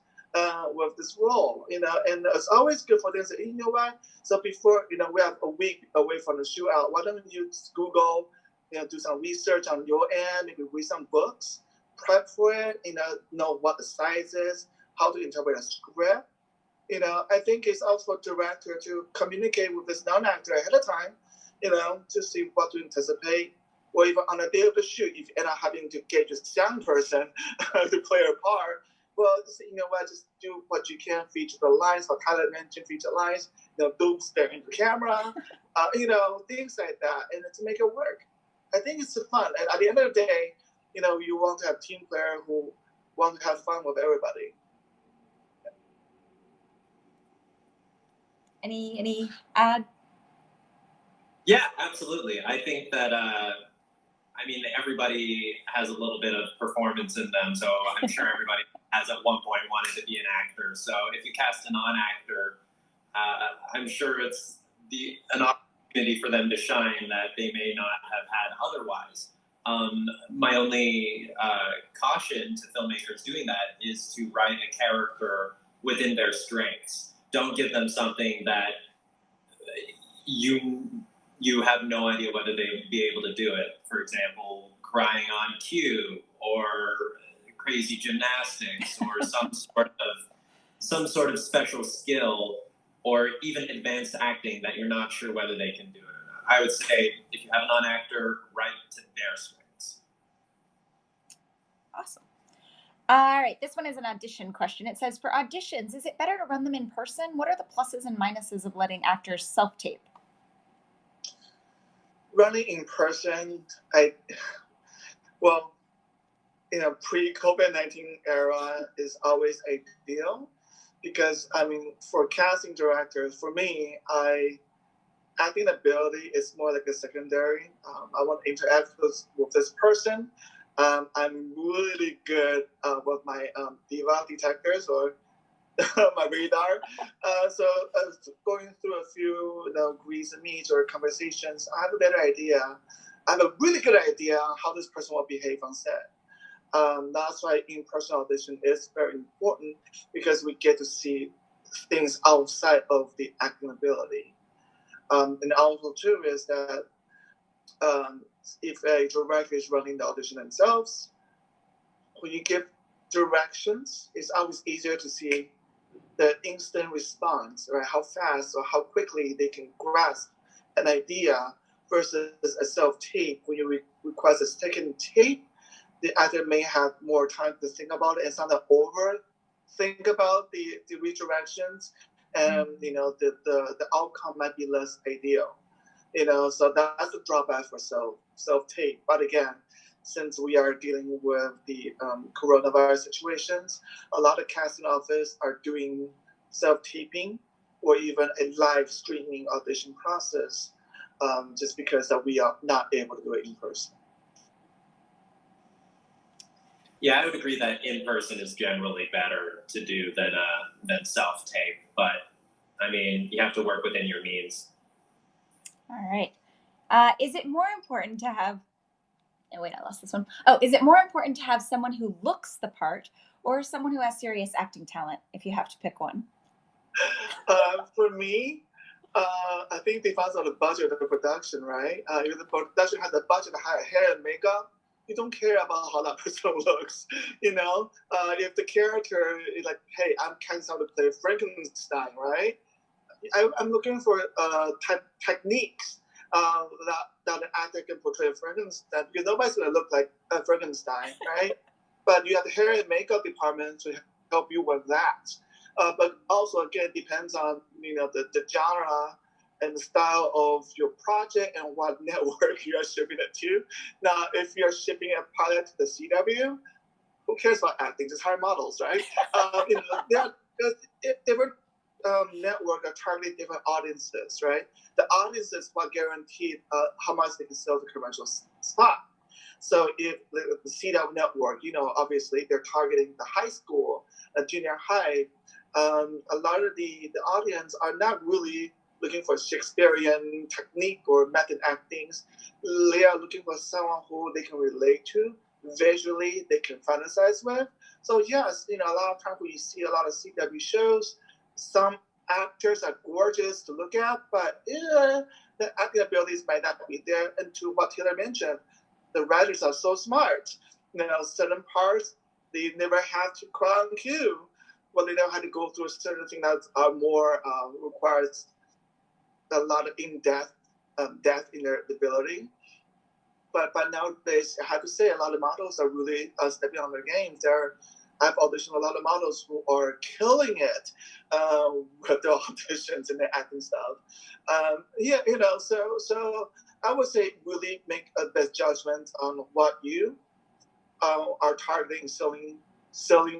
with this role. And it's always good for them to say, you know what? So before we have a week away from the shootout, why don't you just Google, do some research on your end, maybe read some books, prep for it, know what the size is, how to interpret a script. I think it's also for director to communicate with this non-actor ahead of time, to see what to anticipate. Or even on a day of the shoot, if you end up having to get just young person to play a part, well, just, just do what you can, feature the lines, or Tyler mentioned, feature lines, don't stare into the camera, things like that, and to make it work. I think it's fun. And at the end of the day, you want to have team players who want to have fun with everybody. Any add? Yeah, absolutely. I think that, everybody has a little bit of performance in them, so I'm sure everybody has at one point wanted to be an actor. So if you cast a non-actor, I'm sure it's an opportunity for them to shine that they may not have had otherwise. My only caution to filmmakers doing that is to write a character within their strengths. Don't give them something that you have no idea whether they'd be able to do it. For example, crying on cue, or crazy gymnastics, or some sort of special skill, or even advanced acting that you're not sure whether they can do it or not. I would say if you have a non-actor, write to their strengths. Awesome. All right, this one is an audition question. It says, for auditions, is it better to run them in person? What are the pluses and minuses of letting actors self-tape? Running in person, pre-COVID-19 era is always ideal, because for casting directors, for me, acting ability is more like a secondary. I want to interact with this person. I'm really good with my diva detectors, or my radar. So going through a few grease and meets or conversations, I have a better idea. I have a really good idea how this person will behave on set. That's why in-person audition is very important, because we get to see things outside of the acting ability. And also too is that if a director is running the audition themselves, when you give directions, it's always easier to see the instant response, right? How fast or how quickly they can grasp an idea, versus a self-tape. When you request a second tape, the actor may have more time to think about it and sometimes think about the redirections, and the outcome might be less ideal. So that's the drawback for self-tape. But again, since we are dealing with the coronavirus situations, a lot of casting offices are doing self-taping or even a live streaming audition process, just because that we are not able to do it in person. Yeah, I would agree that in person is generally better to do than self-tape, but you have to work within your means. All right. Is it more important to have? Oh wait, I lost this one. Oh, is it more important to have someone who looks the part, or someone who has serious acting talent, if you have to pick one? For me, I think it depends on the budget of the production, right? If the production has the budget to hire hair and makeup, you don't care about how that person looks. If the character is like, hey, I'm kind of to play Frankenstein, right? I'm looking for techniques that an actor can portray Frankenstein, because nobody's going to look like a Frankenstein, right? But you have the hair and makeup department to help you with that. But also, again, depends on the genre and the style of your project and what network you are shipping it to. Now, if you're shipping a pilot to the CW, who cares about acting? Just hire models, right? Different network are targeting different audiences, right? The audiences will guarantee how much they can sell the commercial spot. So if the CW network, obviously they're targeting the high school, junior high. A lot of the audience are not really looking for Shakespearean technique or method actings. They are looking for someone who they can relate to, visually they can fantasize with. So yes, a lot of times we see a lot of CW shows, some actors are gorgeous to look at, but the acting abilities might not be there. And to what Taylor mentioned, the writers are so smart. Certain parts, they never have to cry on cue, but they know how to go through certain things that are more requires a lot of in-depth depth in their ability. But nowadays, I have to say, a lot of models are really stepping on their game. I've auditioned a lot of models who are killing it with their auditions and their acting stuff. So I would say really make a best judgment on what you are targeting, selling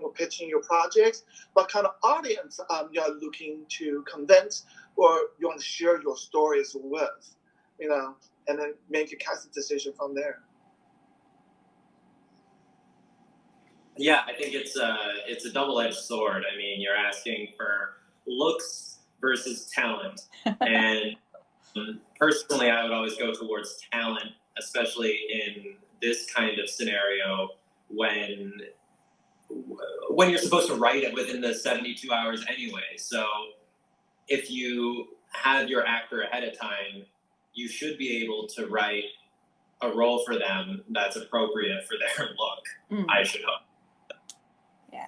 or pitching your projects, what kind of audience you're looking to convince or you want to share your stories with, and then make a casting decision from there. Yeah, I think it's a double-edged sword. You're asking for looks versus talent, and Personally, I would always go towards talent, especially in this kind of scenario when you're supposed to write it within the 72 hours anyway. So if you have your actor ahead of time, you should be able to write a role for them that's appropriate for their look, I should hope. Yeah.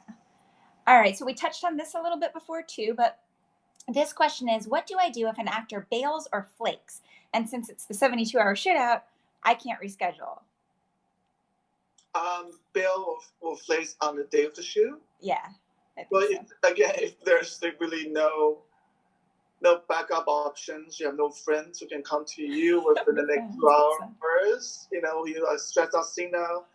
All right, so we touched on this a little bit before too, but this question is, what do I do if an actor bails or flakes? And since it's the 72-hour shootout, I can't reschedule. Bail or flakes on the day of the shoot? Yeah. Well, if there's really no backup options, you have no friends who can come to you within the next 2 hours, you are stressed out signal.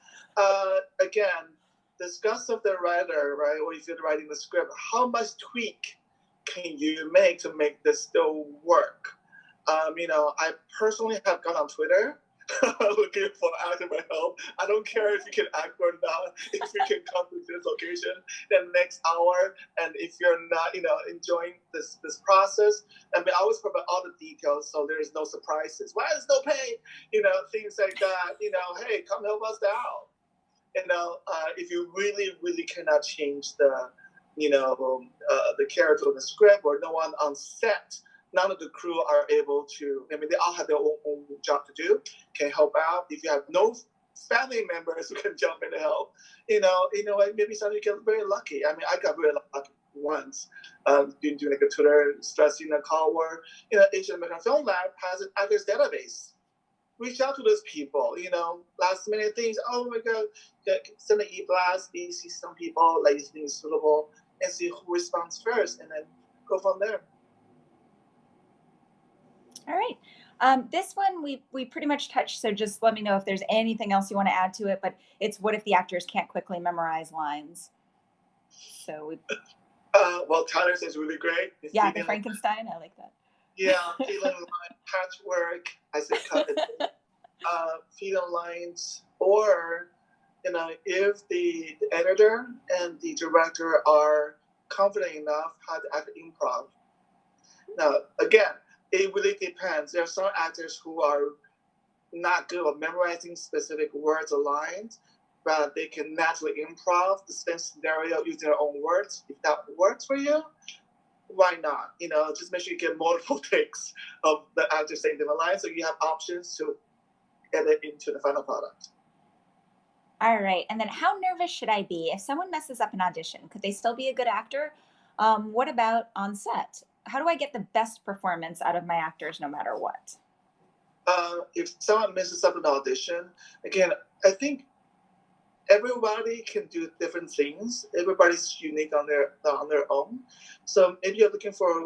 Again, discuss with the writer, right? Or if you're writing the script, how much tweak can you make to make this still work? I personally have gone on Twitter looking for actor for help. I don't care if you can act or not, if you can come to this location the next hour, and if you're not, enjoying this process. I always provide all the details so there is no surprises. Why is no pay? Things like that. Hey, come help us out. If you really, really cannot change the character of the script, or no one on set, none of the crew are able to, they all have their own job to do, can help out. If you have no family members who can jump in and help, maybe somebody get very lucky. I got very lucky once, doing like a Twitter stressing a call where, Asian American Film Lab has an actors database. Reach out to those people, last minute things. Oh my God, send an e-blast, see some people like this thing is suitable, and see who responds first, and then go from there. All right. This one we pretty much touched, so just let me know if there's anything else you want to add to it, but it's what if the actors can't quickly memorize lines? So well, Tyler says really great. Yeah, the Frankenstein, I like that. Yeah, feeling line, patchwork, I said cut it. Feeling lines, or, if the editor and the director are confident enough how to act improv. Now, again, it really depends. There are some actors who are not good at memorizing specific words or lines, but they can naturally improv the same scenario using their own words. If that works for you, why not? Just make sure you get multiple takes of the actor saying different lines, so you have options to edit into the final product. All right. And then how nervous should I be if someone messes up an audition? Could they still be a good actor? What about on set? How do I get the best performance out of my actors no matter what? If someone messes up an audition, again, I think everybody can do different things. Everybody's unique on their own. So maybe you're looking for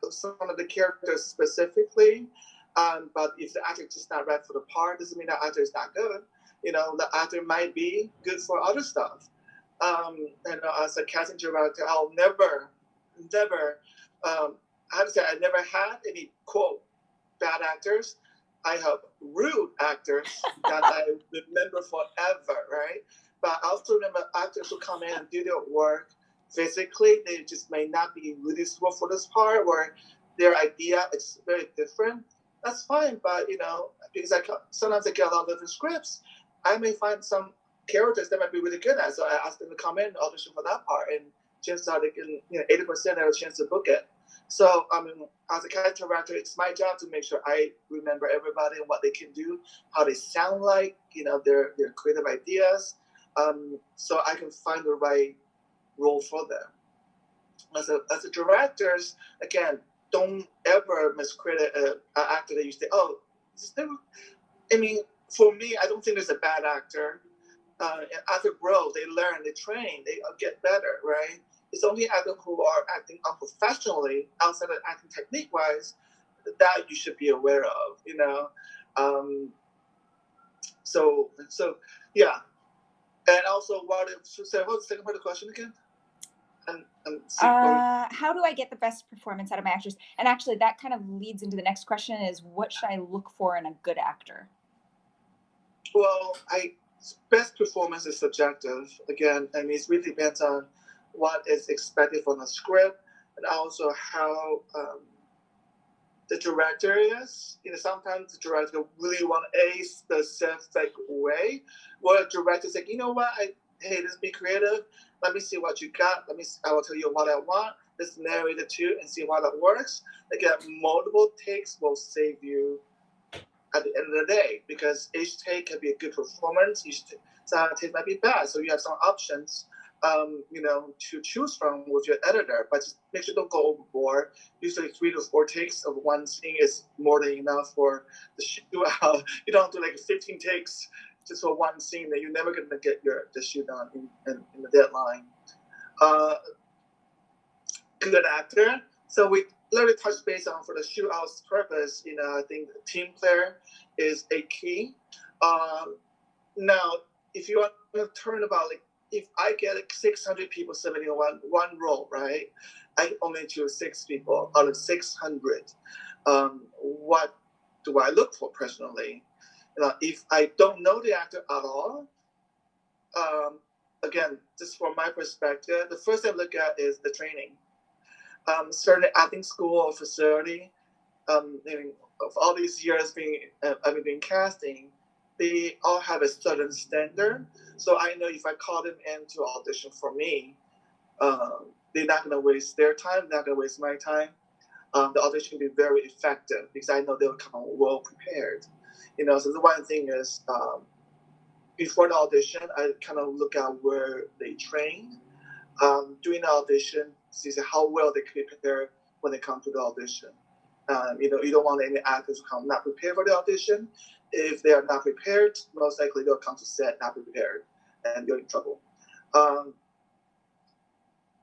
some of the characters specifically, but if the actor is just not right for the part, doesn't mean that actor is not good. The actor might be good for other stuff. And as a casting director, I'll never, I have to say, I never had any quote bad actors. I have rude actors that I remember forever, right? But I also remember actors who come in and do their work physically. They just may not be really suitable for this part, or their idea is very different. That's fine, but because sometimes I get a lot of different scripts, I may find some characters that might be really good at. So I ask them to come in and audition for that part, and chances are they can, 80% have a chance to book it. So, as a casting director, it's my job to make sure I remember everybody and what they can do, how they sound like, their creative ideas, so I can find the right role for them. As a directors, again, don't ever miscredit an actor that you say, oh, for me, I don't think there's a bad actor. Actors grow, they learn, they train, they get better, right? It's only actors who are acting unprofessionally, outside of acting technique-wise, that you should be aware of, So yeah. And also, what's the second part of the question again? How do I get the best performance out of my actors? And actually, that kind of leads into the next question: is what should I look for in a good actor? Well, best performance is subjective. Again, it really depends on what is expected from the script, and also how the director is. Sometimes the director really want a specific way. Where a director's like, you know what, hey, let's be creative. Let me see what you got. I will tell you what I want. Let's marry the two and see how that works. Again, multiple takes will save you at the end of the day, because each take can be a good performance. Some take might be bad, so you have some options, to choose from with your editor. But just make sure don't go overboard. Usually 3 to 4 takes of one scene is more than enough for the shoot out. You don't do like 15 takes just for one scene, that you're never going to get the shoot done in the deadline. Good actor. So we literally touch base on, for the shootout's purpose, I think the team player is a key. Now, if you want to turn about, like, if I get 600 people submitting one role, right? I only choose 6 people out of 600. What do I look for personally? If I don't know the actor at all, again, just from my perspective, the first thing I look at is the training. Certain acting school or facility, of all these years I've been doing casting, they all have a certain standard. So I know if I call them in to audition for me, they're not going to waste their time, not going to waste my time. The audition will be very effective because I know they'll come well prepared. So the one thing is, before the audition, I kind of look at where they train. During the audition, see how well they can prepare when they come to the audition. You don't want any actors to come not prepared for the audition. If they are not prepared, most likely they'll come to set not prepared, and you're in trouble.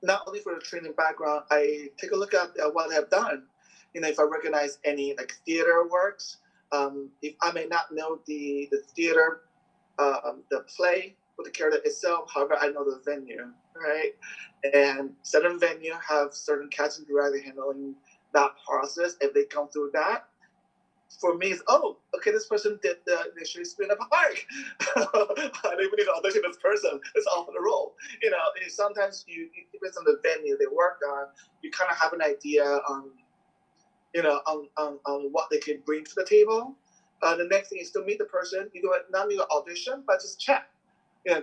Not only for the training background, I take a look at what they have done. If I recognize any like theater works, if I may not know the theater, the play with the character itself, however, I know the venue, right? And certain venue have certain casting director handling that process. If they come through that, for me, it's, okay, this person did the initially spin a park. I think we need to audition this person. It's off the role. Sometimes it depends on the venue they worked on. You kind of have an idea on what they can bring to the table. The next thing is to meet the person. You do it not need an audition, but just chat.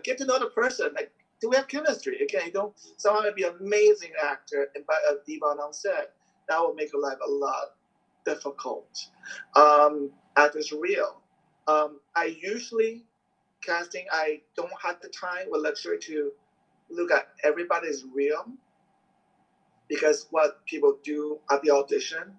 Get to know the person. Like, do we have chemistry? Again, someone might be an amazing actor and by a diva on set. That will make your life a lot difficult. Actors real. I usually casting. I don't have the time or luxury to look at everybody's real, because what people do at the audition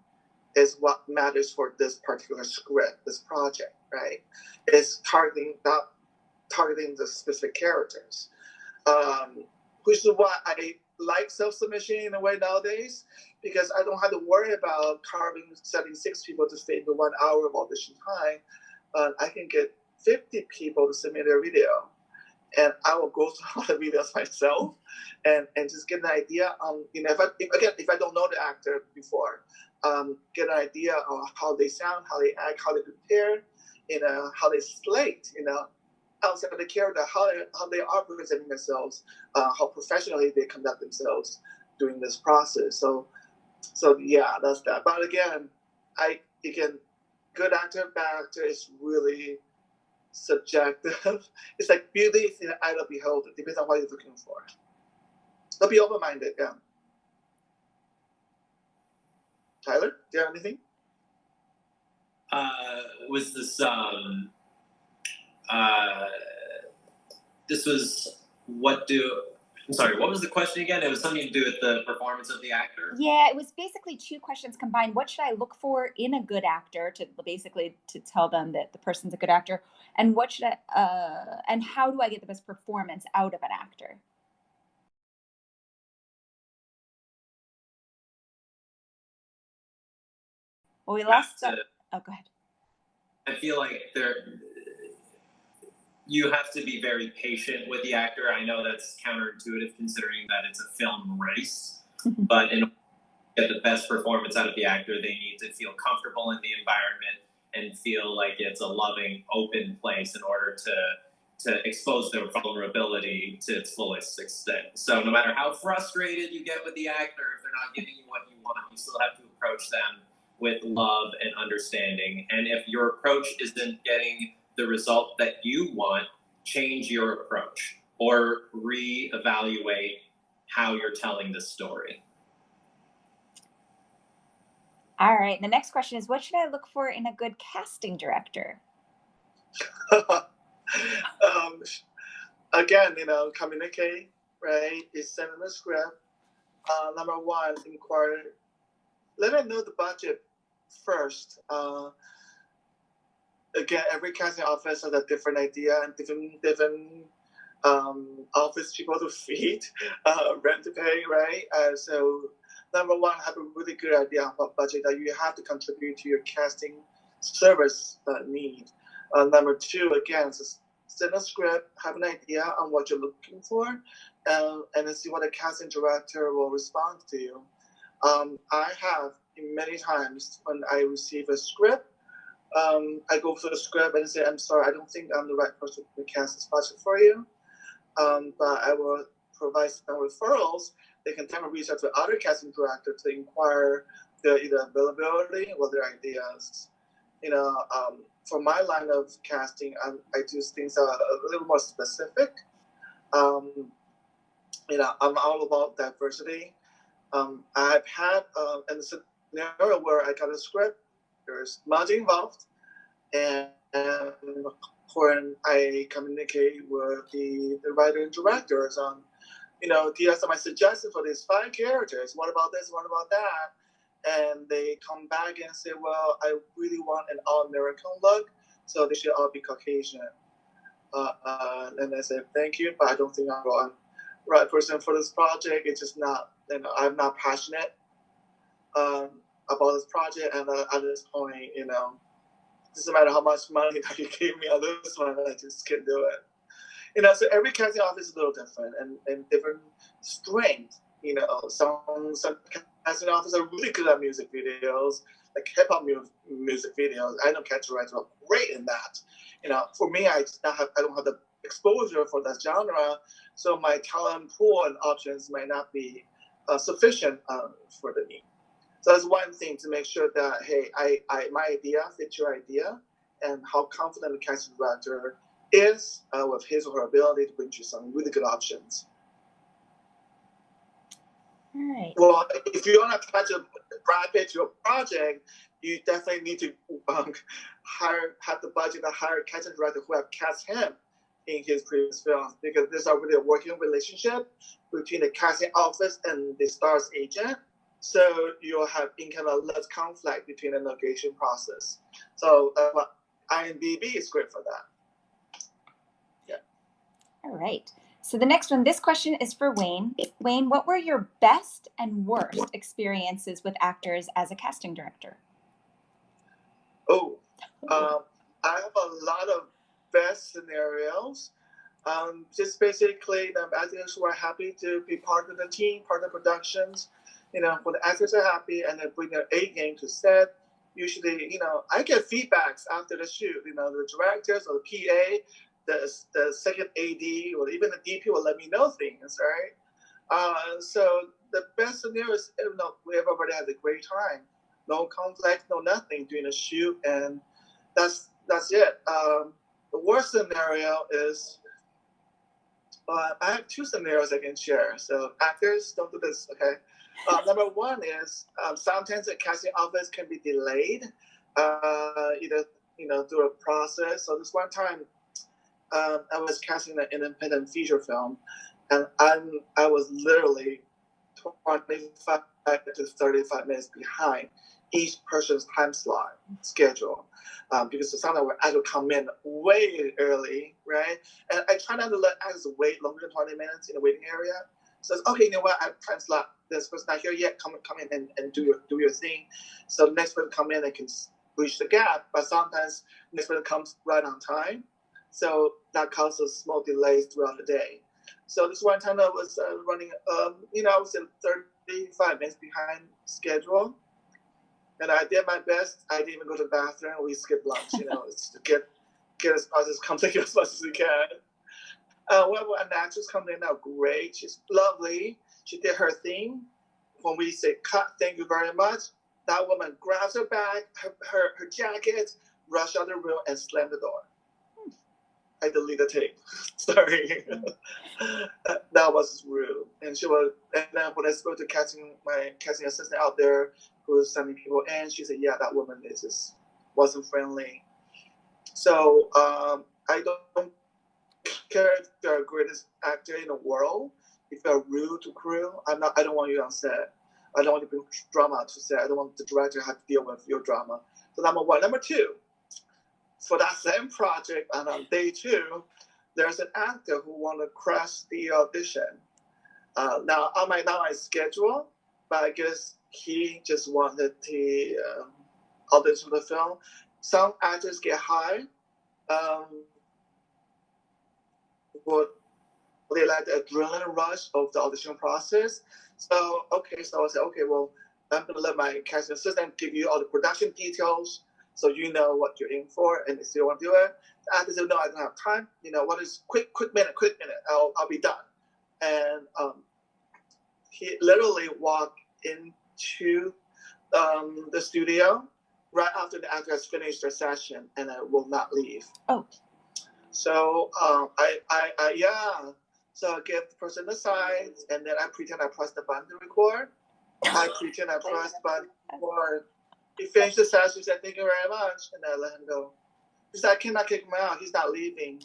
is what matters for this particular script, this project, right? It's targeting the specific characters, which is why I like self-submission in a way nowadays, because I don't have to worry about setting 6 people to fit into 1 hour of audition time. I can get 50 people to submit their video, and I will go through all the videos myself and just get an idea on, if I don't know the actor before, get an idea on how they sound, how they act, how they prepare, how they slate, outside of the character, how they are presenting themselves, how professionally they conduct themselves during this process. So yeah, that's that. But again, good actor, bad actor is really subjective. It's like beauty is in the eye of the beholder. It depends on what you're looking for. So be open-minded, yeah. Tyler, do you have anything? Was this this was what was the question again? It was something to do with the performance of the actor? Yeah, it was basically 2 questions combined. What should I look for in a good actor to tell them that the person's a good actor? And and how do I get the best performance out of an actor? Well, we lost that. Oh, go ahead. I feel like you have to be very patient with the actor. I know that's counterintuitive considering that it's a film race, but in order to get the best performance out of the actor, they need to feel comfortable in the environment and feel like it's a loving, open place in order to expose their vulnerability to its fullest extent. So no matter how frustrated you get with the actor, if they're not giving you what you want, you still have to approach them with love and understanding. And if your approach isn't getting the result that you want, change your approach or reevaluate how you're telling the story. All right. The next question is, what should I look for in a good casting director? Again, communicate, right? Is send in the script. Number one, inquire. Let them know the budget first. Again, every casting office has a different idea and different office people to feed, rent to pay, right? So number one, have a really good idea of what budget that you have to contribute to your casting service need. Number two, again, send a script, have an idea on what you're looking for, and then see what the casting director will respond to you. I have many times when I receive a script, I go through the script and say, I'm sorry, I don't think I'm the right person to cast this budget for you. But I will provide some referrals. They can then reach out to other casting directors to inquire their either availability or their ideas. For my line of casting, I do things a little more specific. I'm all about diversity. I've had in a scenario where I got a script, there's money involved, and when I communicate with the writer and directors on, these are my suggestions for these 5 characters. What about this? What about that? And they come back and say, well, I really want an all-American look, so they should all be Caucasian. And I say, thank you, but I don't think I'm the right person for this project. It's just not, I'm not passionate about this project. And at this point, it doesn't matter how much money that you gave me on this one, I just can't do it. So every casting office is a little different and different strength. Some casting offices are really good at music videos, like hip hop music videos. I know casting directors are great in that. For me, I don't have the exposure for that genre, so my talent pool and options might not be sufficient for the need. So that's one thing, to make sure that, hey, my idea fits your idea, and how confident the casting director is with his or her ability to bring you some really good options. All right. Well, if you want to attach a Brad Pitt to your project, you definitely need to have the budget to hire a casting director who have cast him in his previous films, because there's already a working relationship between the casting office and the star's agent. So you'll have less conflict between the negotiation process. So IMDb is great for that. Yeah. All right. So the next one, this question is for Wayne. Wayne, what were your best and worst experiences with actors as a casting director? I have a lot of best scenarios. Just basically, the actors who are happy to be part of the team, part of the productions. When the actors are happy and they bring their A game to set, usually, I get feedbacks after the shoot. The directors or the PA, the second AD, or even the DP will let me know things, right? So the best scenario is, we everybody has a great time. No conflict, no nothing during the shoot, and that's it. The worst scenario is, I have 2 scenarios I can share. So actors, don't do this, okay? Number one is sometimes the casting office can be delayed, either through a process. So this one time, I was casting an independent feature film, and I was literally 25 to 35 minutes behind each person's time slot schedule, because sometimes I had to come in way early, right? And I try not to let actors wait longer than 20 minutes in the waiting area. So it's okay, I have time slot. This person's not here yet. Come in and do your thing. So the next person come in and can bridge the gap. But sometimes the next person comes right on time. So that causes small delays throughout the day. So this one time I was running, I was in 35 minutes behind schedule. And I did my best. I didn't even go to the bathroom. We skipped lunch, it's to get as much as complete as much as we can. Well, an actress comes in now, great. She's lovely. She did her thing. When we say cut, thank you very much, That woman grabs her bag, her jacket, rushed out the room, and slammed the door. I delete the tape. Sorry. That was rude. And then when I spoke to my casting assistant out there who was sending people in, she said, yeah, that woman wasn't friendly. So I don't care if you're the greatest actor in the world. If you're rude to crew, I don't want you on set. I don't want to bring drama to set. I don't want the director to have to deal with your drama. So number one. Number two, for that same project, and on day 2, there's an actor who wanted to crash the audition. Now on my schedule, but I guess he just wanted the audition for the film. Some actors get high. They like the adrenaline rush of the audition process. So I said, okay, well, I'm gonna let my casting assistant give you all the production details, so you know what you're in for, and they still want to do it. The actor said, no, I don't have time. What is quick minute? I'll be done. And he literally walked into the studio right after the actor has finished their session, and I will not leave. Oh. So So I give the person the signs, and then I pretend I press the button to record. I pretend I press the button to record. He finished the session. He said, thank you very much. And I let him go. He said, I cannot kick him out. He's not leaving.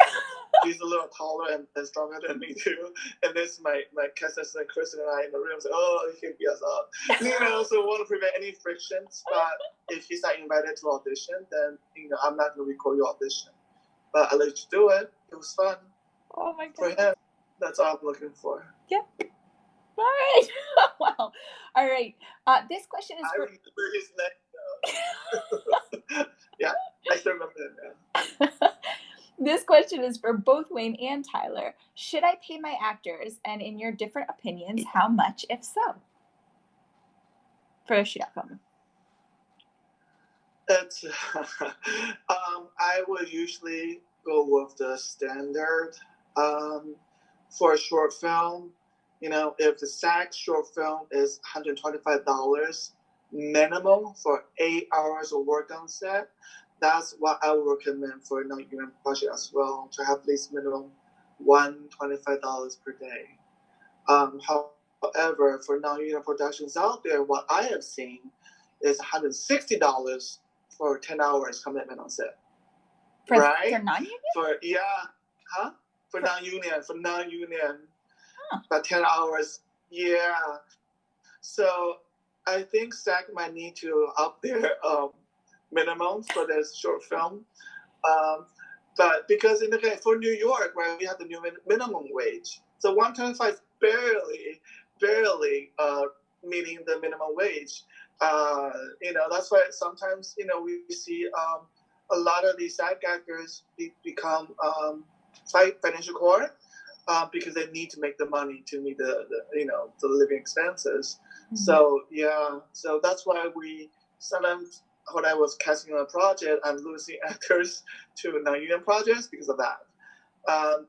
He's a little taller and stronger than me, too. And this my casting assistant, Kristen, and I in the room said, oh, he can beat us up. So we want to prevent any frictions. But if he's not invited to audition, then, I'm not going to record your audition. But I let you do it. It was fun. Oh, my God. For him, that's all I'm looking for. Yep. All right. Wow. All right. This question is for... I remember his name. Yeah, I still remember it now. This question is for both Wayne and Tyler. Should I pay my actors? And in your different opinions, how much, if so? For a shootout film. I would usually go with the standard. For a short film, if the SAG short film is $125 minimum for 8 hours of work on set, that's what I would recommend for a non-union project as well, to have at least minimum $125 per day. However, for non-union productions out there, what I have seen is $160 for 10 hours commitment on set. For non-union? For non-union, about 10 hours. Yeah. So I think SAG might need to up their minimum for this short film. But because for New York, right, we have the new minimum wage. So $125 is barely meeting the minimum wage. That's why sometimes, we see a lot of these SAG actors become financial court because they need to make the money to meet the living expenses. Mm-hmm. So that's why we sometimes, when I was casting on a project, I'm losing actors to non-union projects because of that.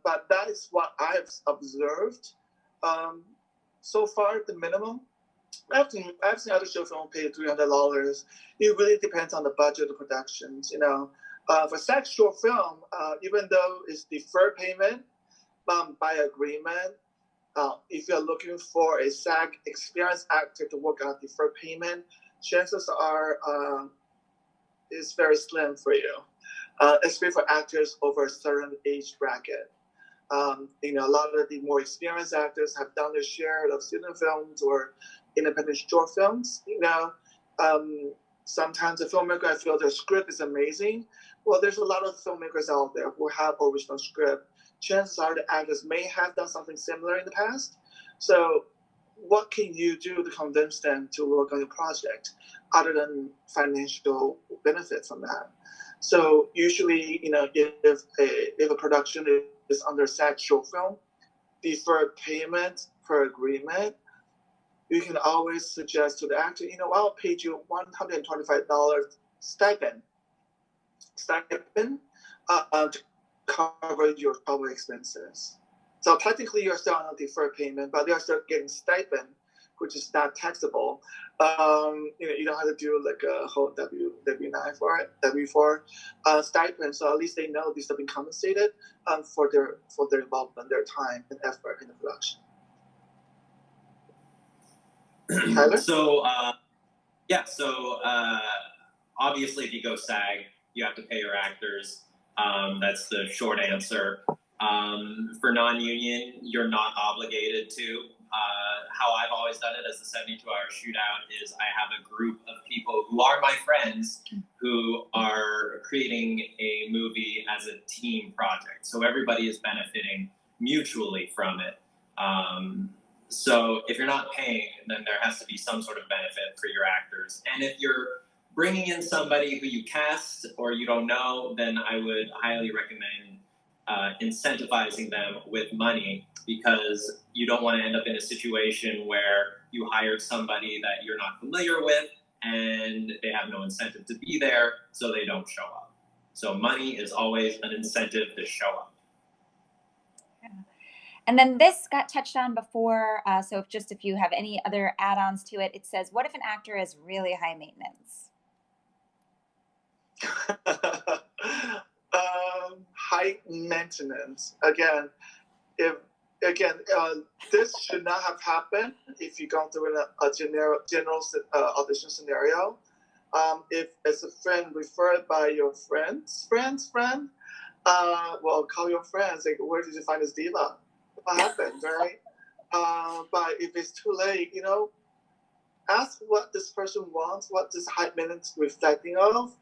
But that is what I've observed. So far, the minimum, I've seen other show films pay $300. It really depends on the budget of the productions. For SAG short film, even though it's deferred payment by agreement, if you're looking for a SAG experienced actor to work on deferred payment, chances are it's very slim for you, especially for actors over a certain age bracket. A lot of the more experienced actors have done their share of student films or independent short films. Sometimes a filmmaker, I feel their script is amazing. Well, there's a lot of filmmakers out there who have original script. Chances are the actors may have done something similar in the past. So what can you do to convince them to work on your project other than financial benefit from that? So usually, if a production is under SAG short film, deferred payment per agreement, you can always suggest to the actor, I'll pay you $125 stipend to cover your travel expenses. So technically, you're still on a deferred payment, but they're still getting stipend, which is not taxable. You don't have to do like a whole W-9 for it, W-4 stipend. So at least they know these have been compensated for their involvement, their time and effort in the production. Tyler? So obviously if you go SAG, you have to pay your actors. That's the short answer. For non-union, you're not obligated to. How I've always done it as the 72-hour shootout is I have a group of people who are my friends who are creating a movie as a team project. So everybody is benefiting mutually from it. So if you're not paying, then there has to be some sort of benefit for your actors. And if you're bringing in somebody who you cast or you don't know, then I would highly recommend incentivizing them with money, because you don't want to end up in a situation where you hired somebody that you're not familiar with and they have no incentive to be there, so they don't show up. So money is always an incentive to show up. Yeah. And then this got touched on before, so if you have any other add-ons to it, it says, what if an actor is really high maintenance? High maintenance. Again, this should not have happened if you're going through a general audition scenario. If it's a friend referred by your friend's friend, well, call your friends. Like, where did you find this diva? What happened, right? But if it's too late, ask what this person wants, what this high maintenance reflecting of,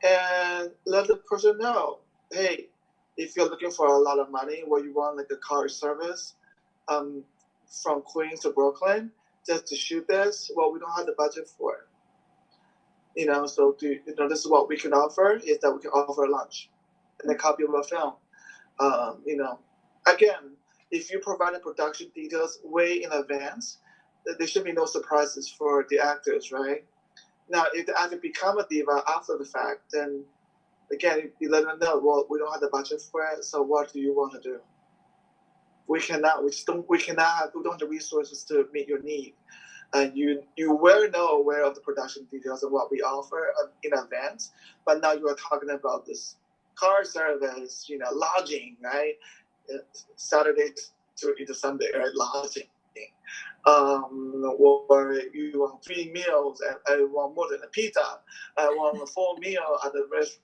and let the person know, hey, if you're looking for a lot of money, where you want like a car service from Queens to Brooklyn just to shoot this, well, we don't have the budget for it. So this is what we can offer, is that we can offer lunch and a copy of a film. Again, if you provide the production details way in advance, there should be no surprises for the actors, right? Now, if the actor become a diva after the fact, then again, you let them know, well, we don't have the budget for it, so what do you want to do? We don't have the resources to meet your need. And you were not aware of the production details of what we offer in advance, but now you are talking about this car service, lodging, right? Saturday to Sunday, right? Lodging. Or you want 3 meals and I want more than a pizza. I want a full meal at the restaurant.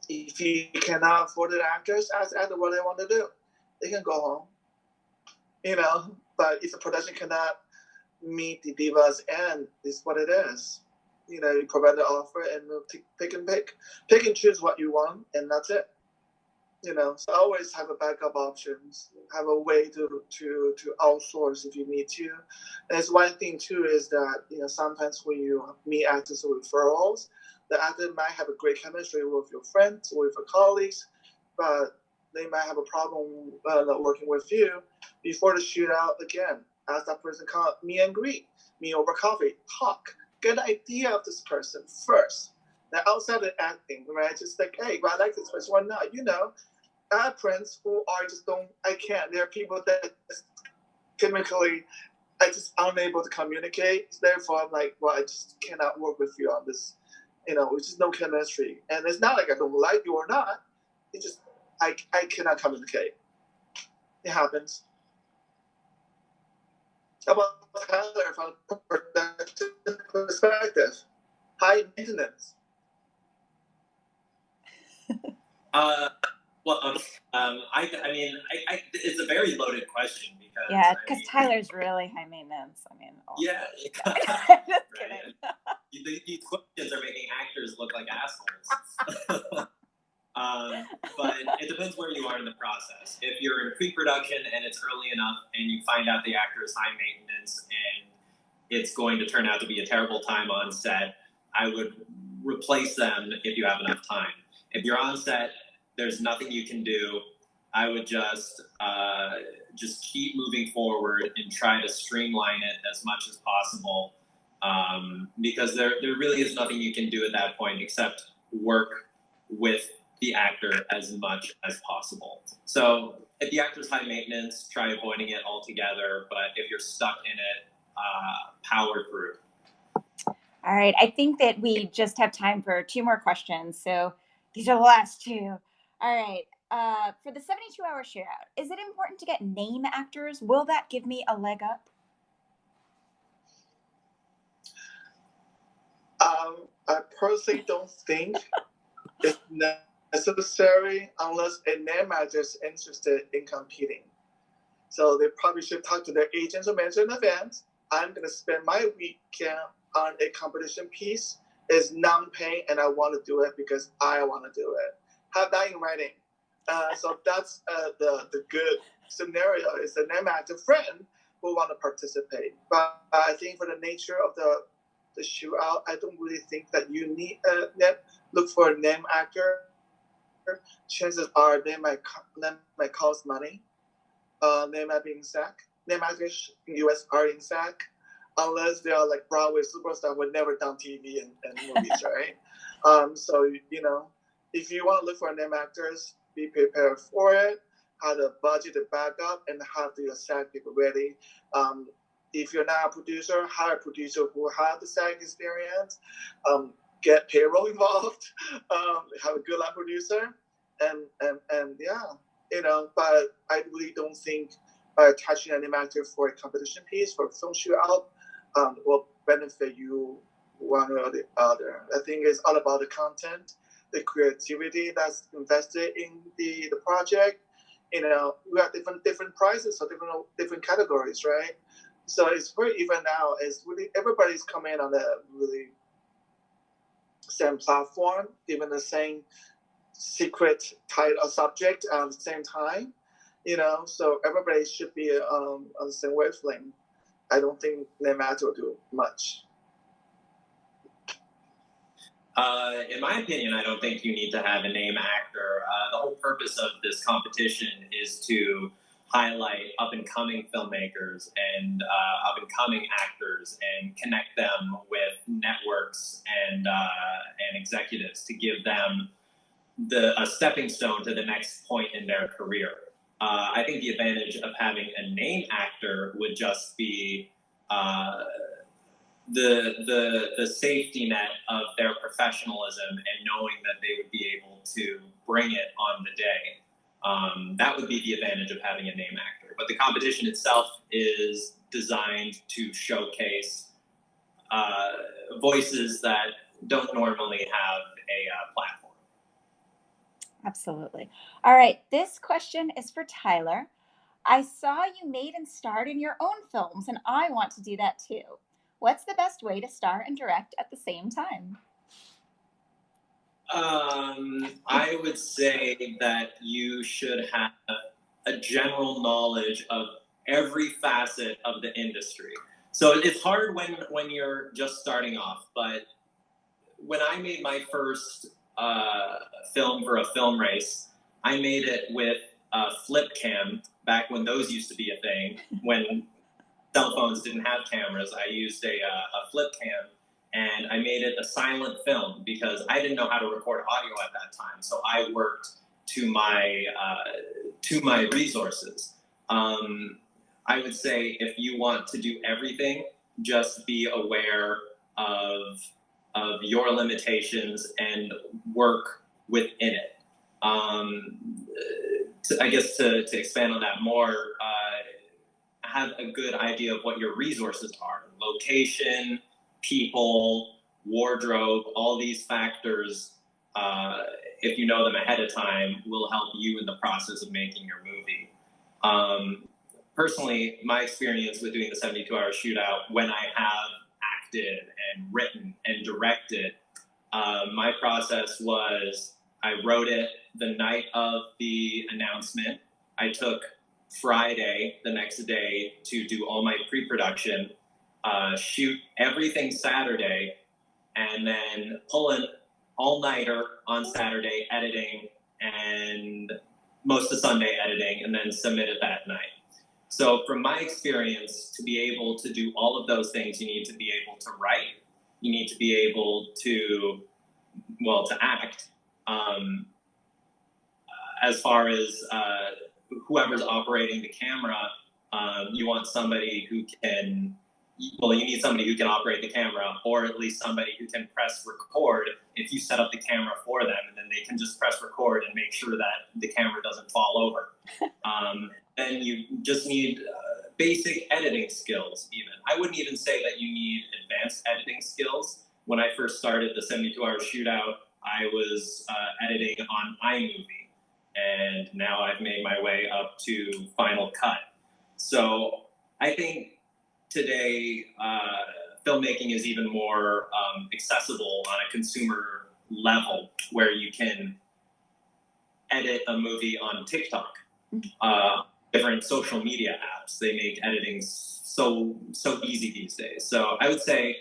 If you cannot afford the actors, ask actors what they want to do. They can go home. But if the production cannot meet the diva's end, it's what it is. You provide the offer and pick and choose what you want, and that's it. So always have a backup options, have a way to outsource if you need to. And there's one thing too is that, sometimes when you meet actors with referrals, the actor might have a great chemistry with your friends or with your colleagues, but they might have a problem working with you. Before the shootout, again, ask that person, come meet and greet, meet over coffee, talk, get an idea of this person first. Now, outside of acting, right? Just like, hey, well, I like this person. Why not? I have friends who I can't. There are people that chemically, I just unable to communicate. Therefore, I'm like, well, I just cannot work with you on this. It's just no chemistry. And it's not like I don't like you or not. It's just, I cannot communicate. It happens. How about Tyler from a production perspective? High maintenance. It's a very loaded question because Tyler's really high maintenance. Yeah. Just kidding. These questions are making actors look like assholes. But it depends where you are in the process. If you're in pre-production and it's early enough and you find out the actor is high maintenance and it's going to turn out to be a terrible time on set, I would replace them if you have enough time. If you're on set, there's nothing you can do. I would just keep moving forward and try to streamline it as much as possible, because there really is nothing you can do at that point except work with the actor as much as possible. So if the actor's high maintenance, try avoiding it altogether. But if you're stuck in it, power through. All right. I think that we just have time for 2 more questions. So these are the last 2. All right. For the 72-hour shootout, is it important to get name actors? Will that give me a leg up? I personally don't think it's necessary unless a name actor is interested in competing. So they probably should talk to their agents or manager in advance. I'm going to spend my weekend on a competition piece. It's non-paying, and I want to do it because I want to do it. Have that in writing. So that's the good scenario is a name actor friend who want to participate. But I think for the nature of the shootout, I don't really think that you need look for a name actor. Chances are they might cost money. They might be in SAC. Name actors in US are in SAC, unless they are like Broadway superstars who never done TV and movies, right? So if you want to look for name actors, be prepared for it. Have the budget to back up and have the SAC people ready. If you're not a producer, hire a producer who have the SAG experience. Get payroll involved. Have a good line producer, and yeah, But I really don't think attaching an actor for a competition piece for a film shootout will benefit you one or the other. I think it's all about the content, the creativity that's invested in the project. We have different prices for different categories, right? So it's very even now. It's really everybody's coming on a really same platform, given the same secret title subject at the same time. So everybody should be on the same wavelength. I don't think name actor will do much. In my opinion, I don't think you need to have a name actor. The whole purpose of this competition is to highlight up-and-coming filmmakers and up-and-coming actors and connect them with networks and executives to give them a stepping stone to the next point in their career. I think the advantage of having a name actor would just be the safety net of their professionalism and knowing that they would be able to bring it on the day. That would be the advantage of having a name actor. But the competition itself is designed to showcase voices that don't normally have a platform. Absolutely. All right. This question is for Tyler. I saw you made and starred in your own films, and I want to do that too. What's the best way to star and direct at the same time? I would say that you should have a general knowledge of every facet of the industry. So it's hard when you're just starting off, but when I made my first film for a film race, I made it with flip cam back when those used to be a thing. When cell phones didn't have cameras, I used a flip cam, and I made it a silent film because I didn't know how to record audio at that time. So I worked to my resources. I would say if you want to do everything, just be aware of your limitations and work within it. I guess to expand on that more, have a good idea of what your resources are. Location, people, wardrobe, all these factors, if you know them ahead of time, will help you in the process of making your movie. Personally, my experience with doing the 72-hour shootout, when I have acted and written and directed, my process was I wrote it the night of the announcement. I took Friday, the next day, to do all my pre-production, shoot everything Saturday, and then pull an all-nighter on Saturday editing and most of Sunday editing, and then submit it that night. So from my experience, to be able to do all of those things, you need to be able to write, you need to be able to act, as far as whoever's operating the camera, you want somebody who can, well, you need somebody who can operate the camera, or at least somebody who can press record if you set up the camera for them, and then they can just press record and make sure that the camera doesn't fall over. And you just need basic editing skills even. I wouldn't even say that you need advanced editing skills. When I first started the 72-hour shootout, I was editing on iMovie, and now I've made my way up to Final Cut. So I think today filmmaking is even more accessible on a consumer level, where you can edit a movie on TikTok, different social media apps. They make editing so easy these days. So I would say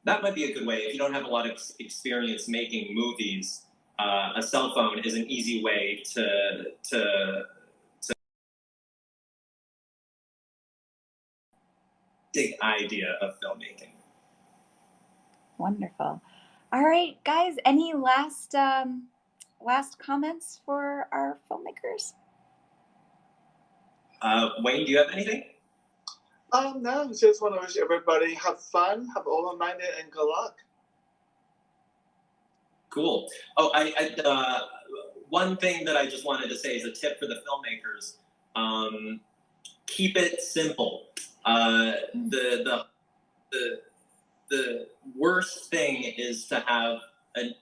that might be a good way. If you don't have a lot of experience making movies, a cell phone is an easy way to big idea of filmmaking. Wonderful. All right, guys, any last comments for our filmmakers? Wayne, do you have anything? No, just want to wish everybody have fun, have open-minded, and good luck. Cool. Oh, one thing that I just wanted to say is a tip for the filmmakers: keep it simple. The worst thing is to have an